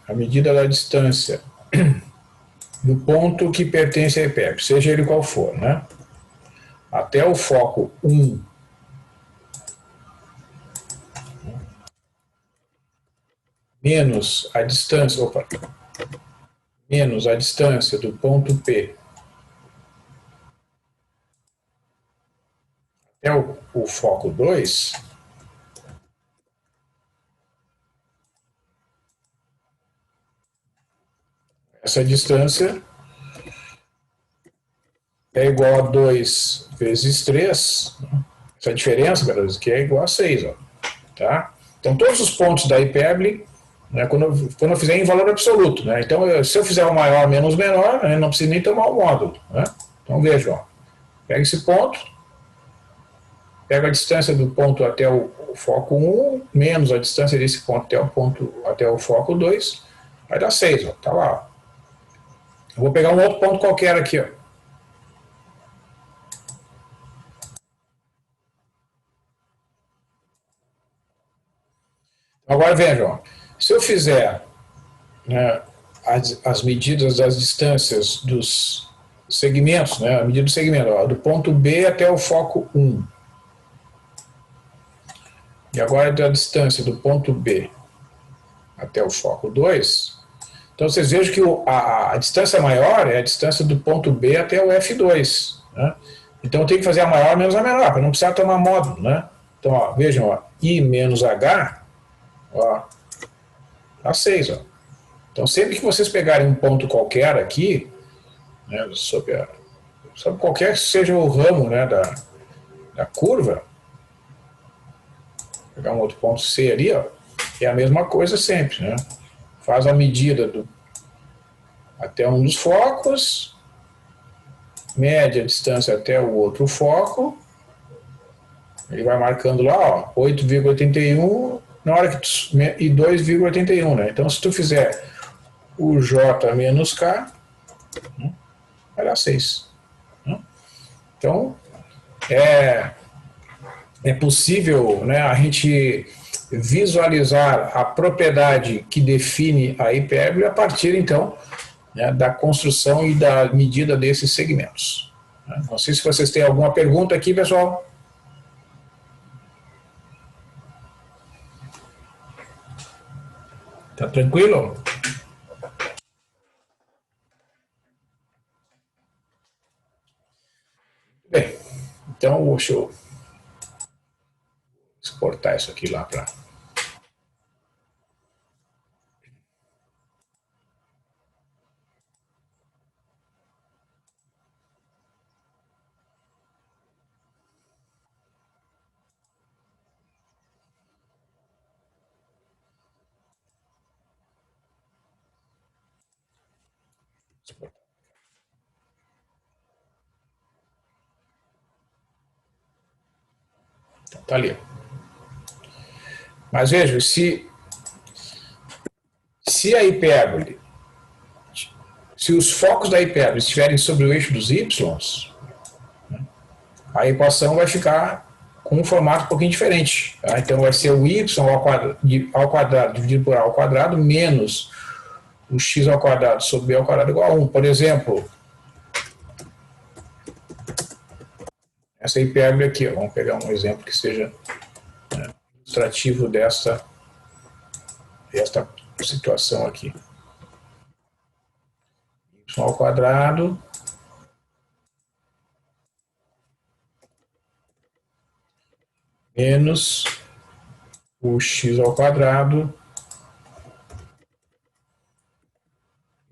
a medida da distância do ponto que pertence à hipérbole, seja ele qual for, né? Até o foco 1 menos a distância, menos a distância do ponto P até o foco 2, essa distância é igual a 2 vezes 3, essa diferença, beleza, que é igual a 6, ó, tá? Então, todos os pontos da hipérbole, né, quando eu fizer em valor absoluto, né? Então, se eu fizer o maior menos o menor, né, não precisa nem tomar o módulo, né? Então, veja, ó, pega esse ponto, pega a distância do ponto até o foco 1, menos a distância desse ponto até o foco 2, vai dar 6, ó, tá lá, ó. Eu vou pegar um outro ponto qualquer aqui, ó. Agora vejam, se eu fizer, né, as medidas das distâncias dos segmentos, né, a medida do segmento, ó, do ponto B até o foco 1, e agora da distância do ponto B até o foco 2, então vocês vejam que a distância maior é a distância do ponto B até o F2, né? Então eu tenho que fazer a maior menos a menor, para não precisar tomar módulo, né? Então, ó, vejam, ó, I menos H, ó, dá 6, ó. Então, sempre que vocês pegarem um ponto qualquer aqui, né, sobre qualquer que seja o ramo, né, da curva, pegar um outro ponto C ali, ó, é a mesma coisa sempre, né? Faz a medida até um dos focos, mede a distância até o outro foco, ele vai marcando lá, ó, 8,81 na hora que e 2,81, né? Então, se tu fizer o J menos K, vai dar 6. Então, é possível, né, a gente visualizar a propriedade que define a hipérbole a partir, então, né, da construção e da medida desses segmentos. Não sei se vocês têm alguma pergunta aqui, pessoal. Tá tranquilo? Bem, então deixa eu exportar isso aqui lá para... Então, tá ali. Mas veja, se a hipérbole, se os focos da hipérbole estiverem sobre o eixo dos y, a equação vai ficar com um formato um pouquinho diferente. Tá? Então vai ser o y ao quadrado dividido por a ao quadrado menos o x ao quadrado sobre b ao quadrado igual a 1. Por exemplo, essa hipérbole aqui, ó, vamos pegar um exemplo que seja, né, ilustrativo desta situação aqui. Y ao quadrado menos o x ao quadrado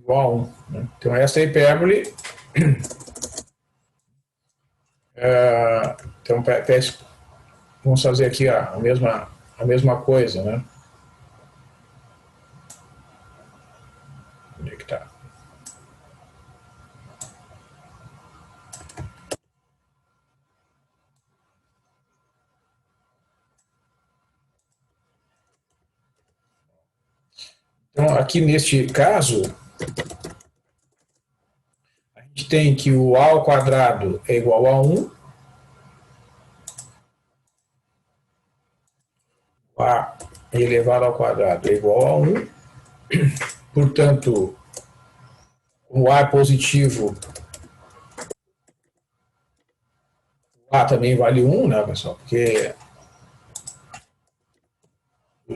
igual a 1. Né? Então, essa hipérbole... então, vamos fazer aqui a mesma coisa, né? Onde é que está? Então, aqui neste caso, a gente tem que o a ao quadrado é igual a 1, o a elevado ao quadrado é igual a 1, portanto, O A é positivo, o A também vale 1, né, pessoal? Porque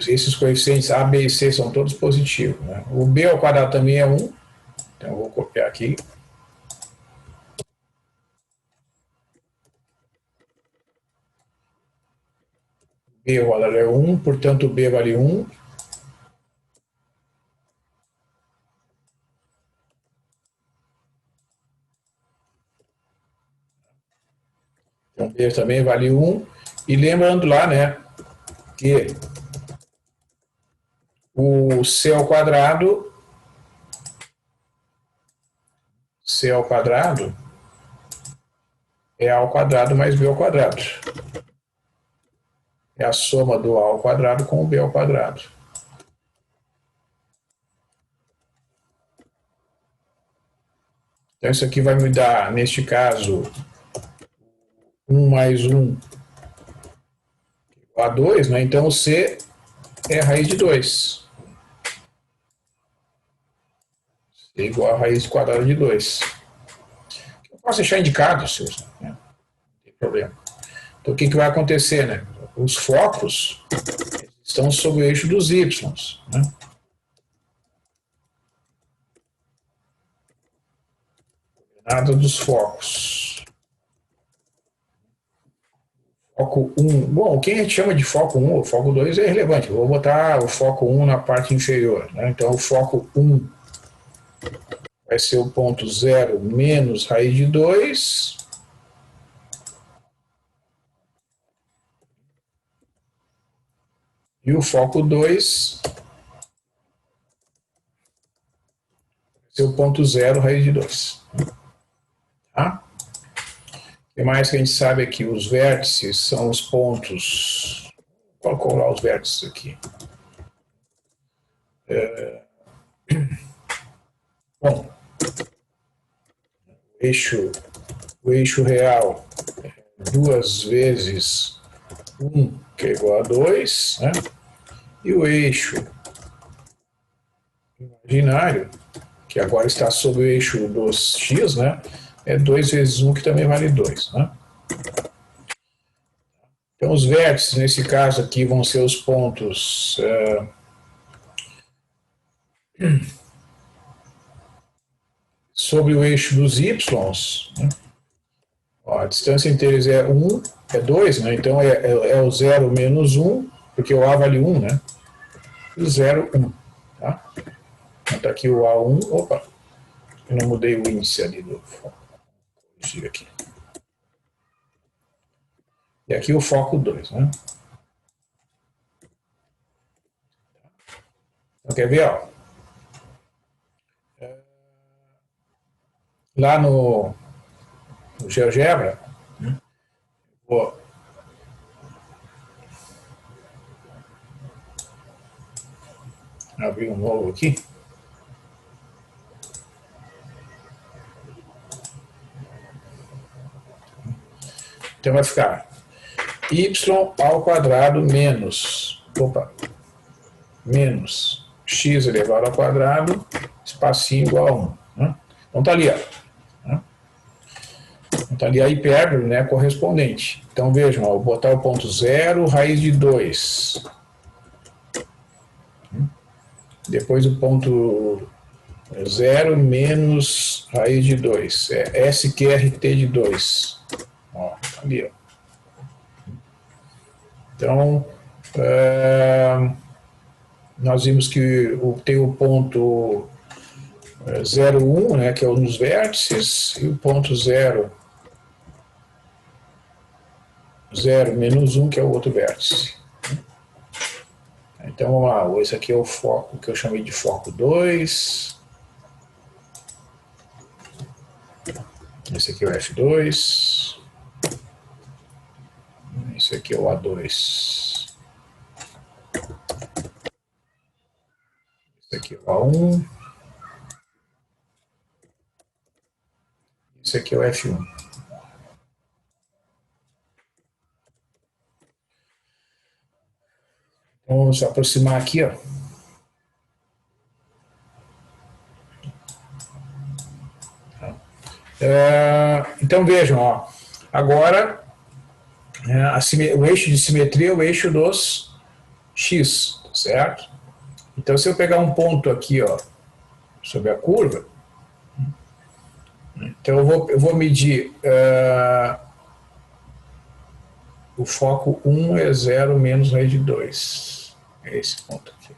esses coeficientes A, B e C são todos positivos, né? O B ao quadrado também é 1, então eu vou copiar aqui. B ao quadrado é 1, portanto o B vale 1. Então B também vale 1. E lembrando lá, né, que o C ao quadrado é A ao quadrado mais B ao quadrado. É a soma do A ao quadrado com o B ao quadrado. Então isso aqui vai me dar, neste caso, 1 mais 1 igual a 2, né? Então o C é a raiz de 2. C é igual a raiz quadrada de 2. Eu posso deixar indicado, Silvio, né? Não tem problema. Então o que vai acontecer, né? Os focos estão sob o eixo dos y, né? Coordenada dos focos. Foco 1. Bom, quem a gente chama de foco 1 ou foco 2 é irrelevante. Eu vou botar o foco 1 na parte inferior, né? Então o foco 1 vai ser o ponto 0 menos raiz de 2. E o foco 2 vai ser o ponto 0 raiz de 2. Tá? O que mais que a gente sabe aqui? Os vértices são os pontos. Vou colocar os vértices aqui. Bom, o eixo real é 2 vezes 1, que é igual a 2, né? E o eixo imaginário, que agora está sob o eixo dos x, né? É 2 vezes 1, que também vale 2, né? Então, os vértices, nesse caso aqui, vão ser os pontos sobre o eixo dos y, né? Ó, a distância entre eles é 1, é 2, né? Então é o 0 menos 1, porque o A vale 1, né? E o 0, 1. Tá? Então tá aqui o A1. Opa, eu não mudei o índice ali do foco. Vou corrigir aqui. E aqui o foco 2, né? Então quer ver, ó? Lá no GeoGebra, vou abrir um novo aqui. Então vai ficar y ao quadrado menos x elevado ao quadrado, espacinho igual a 1. Né? Então tá ali, ó. Então tá ali a hipérbole, né, correspondente. Então vejam, ó, vou botar o ponto 0, raiz de 2. Depois o ponto 0 menos raiz de 2. É SQRT de 2. Ó, tá ali, ó. Então, nós vimos que tem o ponto 0, 1, né, que é um dos vértices, e o ponto 0, 0 menos 1, que é o outro vértice. Então, vamos lá, esse aqui é o foco que eu chamei de foco 2. Esse aqui é o F2. Esse aqui é o A2. Esse aqui é o A1. Esse aqui é o F1. Então, vamos aproximar aqui, ó. Então vejam, ó, agora o eixo de simetria é o eixo dos x, certo? Então se eu pegar um ponto aqui, ó, sobre a curva, então eu vou medir o foco 1 é 0 menos raiz de 2. É esse ponto aqui.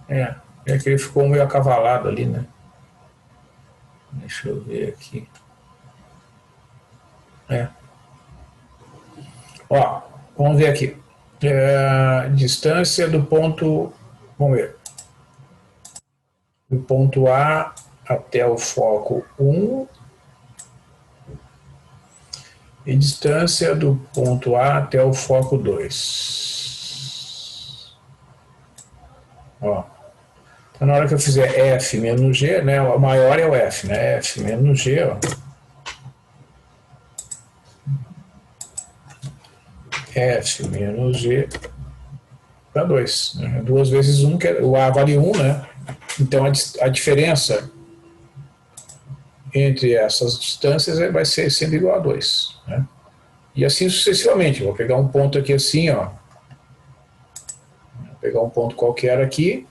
É que ele ficou meio acavalado ali, né? Deixa eu ver aqui. Ó, vamos ver aqui. Distância do ponto, vamos ver, do ponto A até o foco 1 e distância do ponto A até o foco 2. Ó, então na hora que eu fizer F menos G, né, o maior é o F, né, F menos G, ó. F menos G para 2. Né? 2 vezes 1, o A vale 1, né? Então a diferença entre essas distâncias vai ser sempre igual a 2. Né? E assim sucessivamente. Vou pegar um ponto aqui assim, ó. Vou pegar um ponto qualquer aqui.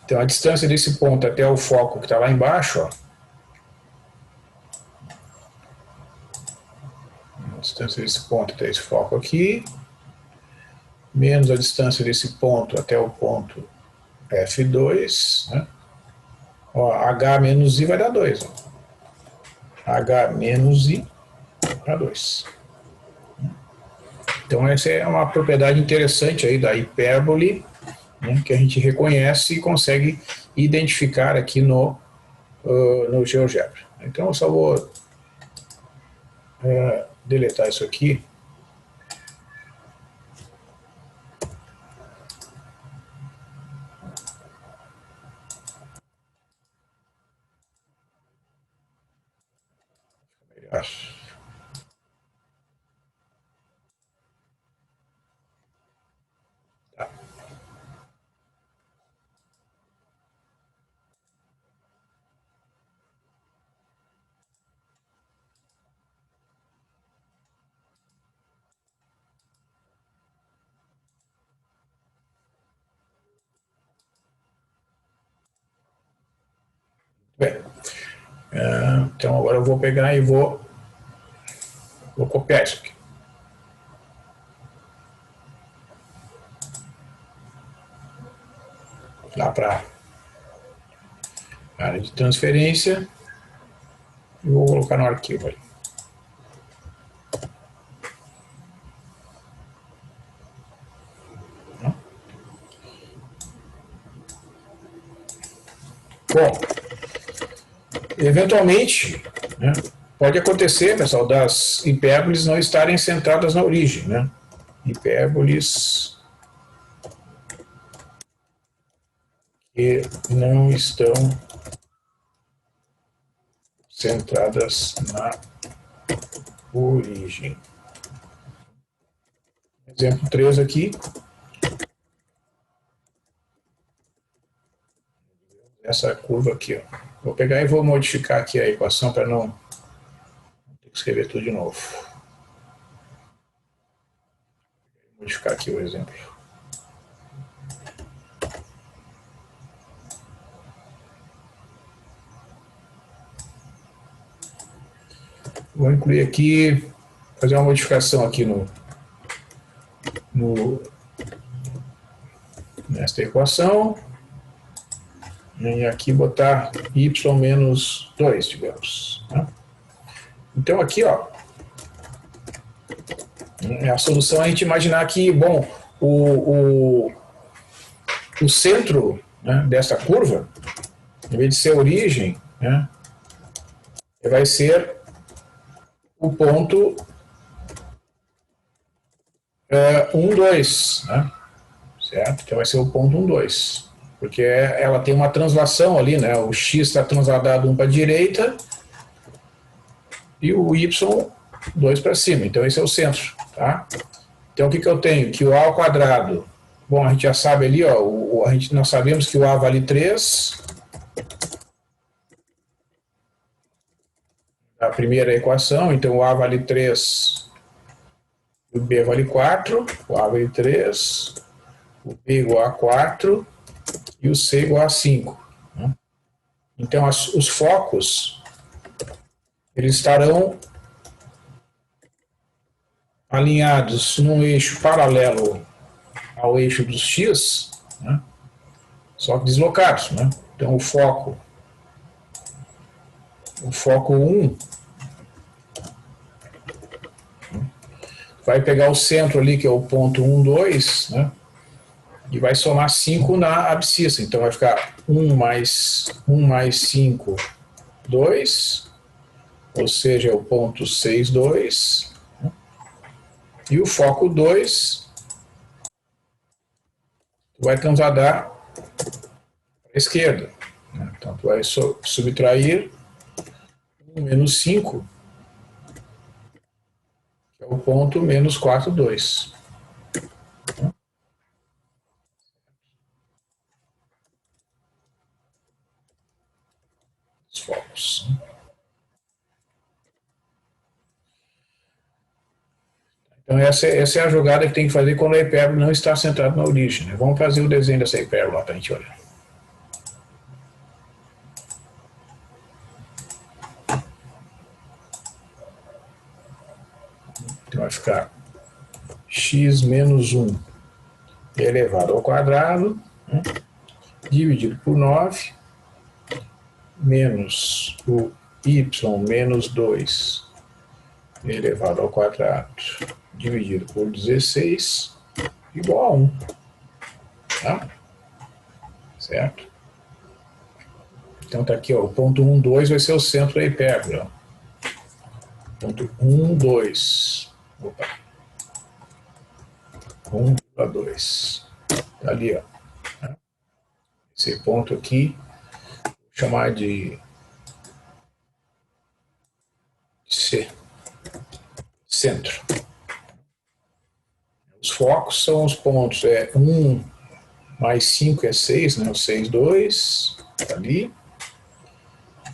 Então a distância desse ponto até o foco que está lá embaixo, ó. A distância desse ponto até esse foco aqui, menos a distância desse ponto até o ponto F2, né? Ó, H menos I vai dar 2. Ó. H menos I dá 2. Então essa é uma propriedade interessante aí da hipérbole, né, que a gente reconhece e consegue identificar aqui no GeoGebra. Então eu só vou deletar isso aqui. Tá. Bem, então agora eu vou pegar e vou copiar isso aqui. Lá para a área de transferência e vou colocar no arquivo aí. Bom, eventualmente, né, pode acontecer, pessoal, das hipérboles não estarem centradas na origem, né? Hipérboles que não estão centradas na origem. Exemplo 3 aqui. Essa curva aqui, ó. Vou pegar e vou modificar aqui a equação para não ter que escrever tudo de novo. Vou modificar aqui o exemplo. Vou incluir aqui, fazer uma modificação aqui nesta equação. E aqui botar y menos 2, digamos. Né? Então aqui, ó, a solução é a gente imaginar que, bom, o centro, né, dessa curva, em vez de ser a origem, né, vai ser o ponto 1, 2, né? Certo? Então vai ser o ponto 1, 2. Porque ela tem uma translação ali, né? O x está transladado 1 para a direita e o y 2 para cima. Então esse é o centro, tá? Então o que eu tenho? Que o a ao quadrado, bom, a gente já sabe ali, ó, nós sabemos que o a vale 3 a primeira equação, então o A vale 3, o B vale 4, o A vale 3, o B igual a 4 e o C igual a 5. Né? Então os focos, eles estarão alinhados num eixo paralelo ao eixo dos X, né? Só que deslocados. Né? Então o foco 1 vai pegar o centro ali, que é o ponto 1, 2, né? E vai somar 5 na abscissa. Então vai ficar 1 mais 5, 2, ou seja, é o ponto 6, 2. Né? E o foco 2 vai transladar para a esquerda. Né? Então tu vai subtrair 1 menos 5, que é o ponto menos 4, 2. Os focos. Então essa é a jogada que tem que fazer quando a hipérbole não está centrada na origem. Né? Vamos fazer o desenho dessa hipérbole lá para a gente olhar. Então vai ficar x menos 1 elevado ao quadrado, né, dividido por 9, menos o y menos 2 elevado ao quadrado, dividido por 16, igual a 1. Tá? Certo? Então tá aqui, ó, o ponto 1, 2 vai ser o centro da hipérbole. Ó. Ponto 1, 2. Opa. 1,2. Tá ali, ó. Esse ponto aqui, vou chamar de C. Centro. Os focos são os pontos, 1 mais 5 é 6, né? O 6, 2, tá ali.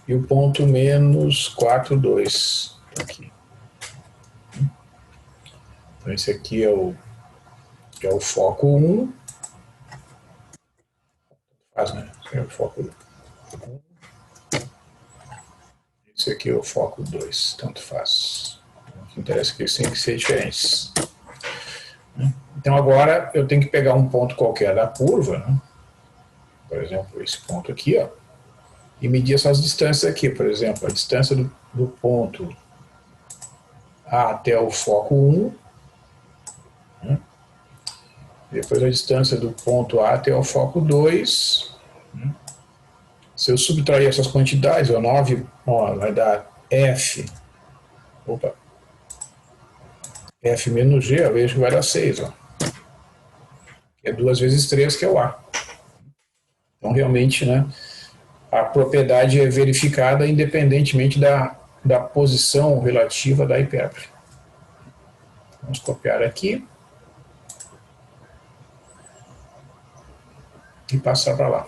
E o ponto menos 4, 2, tá aqui. Então esse aqui é o foco 1. Faz, né? Esse é o foco 1. Esse aqui é o foco 2, tanto faz. O que interessa é que eles têm que ser diferentes. Então agora eu tenho que pegar um ponto qualquer da curva, né? Por exemplo, esse ponto aqui, ó, e medir essas distâncias aqui. Por exemplo, a distância do ponto A até o foco 1, né? Depois a distância do ponto A até o foco 2. Né? Se eu subtrair essas quantidades, ó, 9, ó, vai dar F. Opa. F menos G, eu vejo que vai dar 6. Ó. É 2 vezes 3, que é o A. Então, realmente, né, a propriedade é verificada independentemente da posição relativa da hipérbole. Vamos copiar aqui. E passar para lá.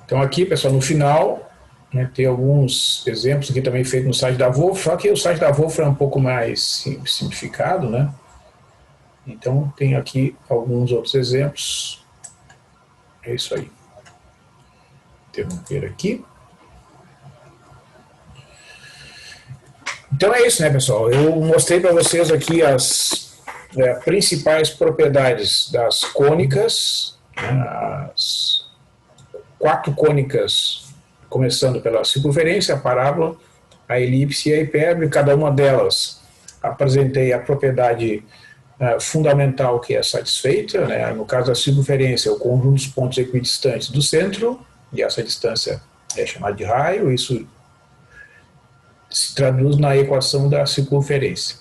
Então aqui, pessoal, no final, né, tem alguns exemplos aqui também feitos no site da Wolf, só que o site da Wolf é um pouco mais simplificado, né? Então tem aqui alguns outros exemplos. É isso aí. Interromper aqui. Então é isso, né, pessoal? Eu mostrei para vocês aqui as principais propriedades das cônicas, né, as 4 cônicas, começando pela circunferência, a parábola, a elipse e a hipérbole. Cada uma delas apresentei a propriedade fundamental que é satisfeita, né? No caso da circunferência, o conjunto dos pontos equidistantes do centro, e essa distância é chamada de raio. Isso se traduz na equação da circunferência.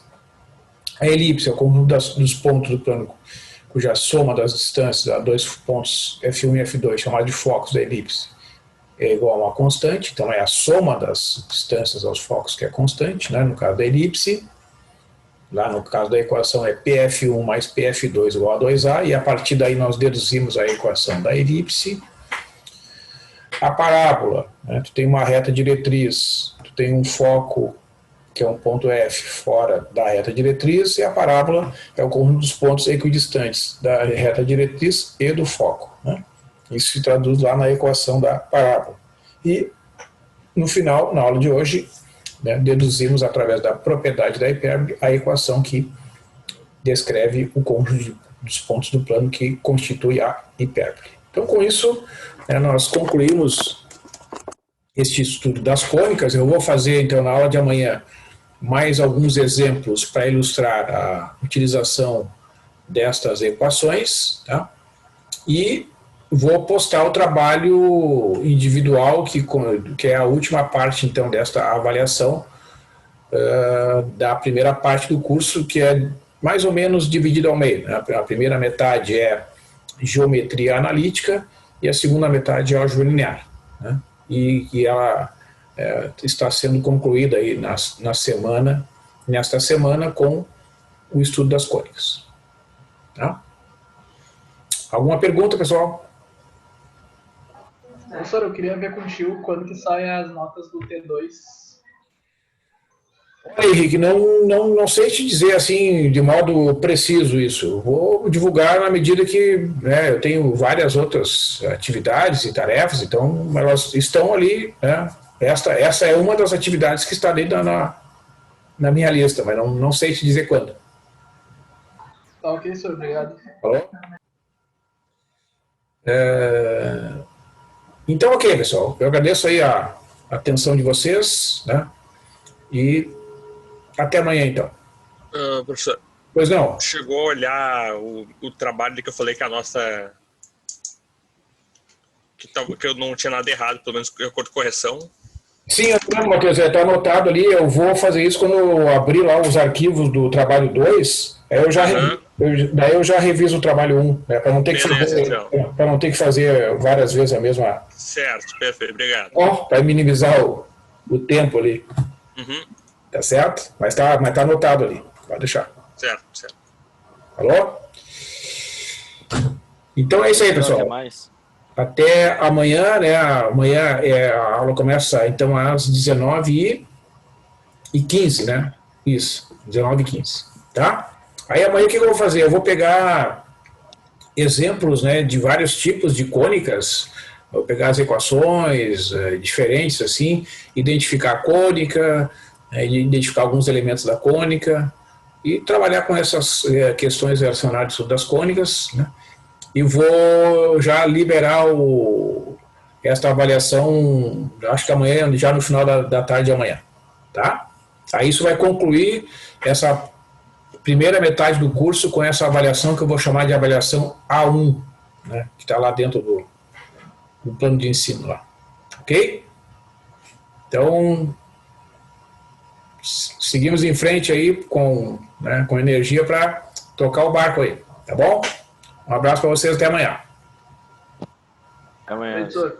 A elipse é o conjunto dos pontos do plano cuja soma das distâncias a 2 pontos F1 e F2, chamado de focos da elipse, é igual a uma constante, então é a soma das distâncias aos focos que é constante, né? No caso da elipse. Lá no caso da equação é PF1 mais PF2 igual a 2A, e a partir daí nós deduzimos a equação da elipse. A parábola, né? Tu tem uma reta diretriz, tu tem um foco, que é um ponto F, fora da reta diretriz, e a parábola é o conjunto dos pontos equidistantes da reta diretriz e do foco, né? Isso se traduz lá na equação da parábola. E, no final, na aula de hoje, né, deduzimos através da propriedade da hipérbole a equação que descreve o conjunto dos pontos do plano que constitui a hipérbole. Então, com isso, né, nós concluímos este estudo das cônicas. Eu vou fazer, então, na aula de amanhã, mais alguns exemplos para ilustrar a utilização destas equações, tá? E vou postar o trabalho individual, que é a última parte, então, desta avaliação da primeira parte do curso, que é mais ou menos dividida ao meio, né? A primeira metade é geometria analítica e a segunda metade é álgebra linear, né? E ela está sendo concluída aí nesta semana com o estudo das cônicas. Tá? Alguma pergunta, pessoal? Professor, eu queria ver contigo quando que saem as notas do T2. Olha, Henrique, não sei te dizer assim de modo preciso isso. Eu vou divulgar na medida que, né, eu tenho várias outras atividades e tarefas, então elas estão ali, né? Essa é uma das atividades que está ali na minha lista, mas não sei te dizer quando. Tá ok, senhor, obrigado. Falou? Então, ok, pessoal. Eu agradeço aí a atenção de vocês, né? E até amanhã, então. Professor, Pois não? chegou a olhar o trabalho que eu falei que a nossa... Que eu não tinha nada errado, pelo menos de acordo com correção. Sim, Matheus, está anotado ali. Eu vou fazer isso quando eu abrir lá os arquivos do trabalho 2. Aí daí eu já reviso o trabalho 1, né, para não ter que fazer várias vezes a mesma. Certo, perfeito, obrigado. Para minimizar o tempo ali. Uhum. Tá certo? Mas tá anotado ali. Pode deixar. Certo. Falou? Então é isso aí, pessoal. Até mais. Até amanhã, né? Amanhã a aula começa então às 19h15, né? Isso, 19h15, tá? Aí amanhã o que eu vou fazer? Eu vou pegar exemplos, né, de vários tipos de cônicas, vou pegar as equações diferentes, assim, identificar a cônica, identificar alguns elementos da cônica e trabalhar com essas questões relacionadas das cônicas, né? E vou já liberar esta avaliação, acho que amanhã, já no final da tarde de amanhã, tá? Aí isso vai concluir essa primeira metade do curso com essa avaliação que eu vou chamar de avaliação A1, né, que está lá dentro do plano de ensino lá, ok? Então, seguimos em frente aí com energia para tocar o barco aí, tá bom? Um abraço para vocês, até amanhã. Até amanhã. Professor.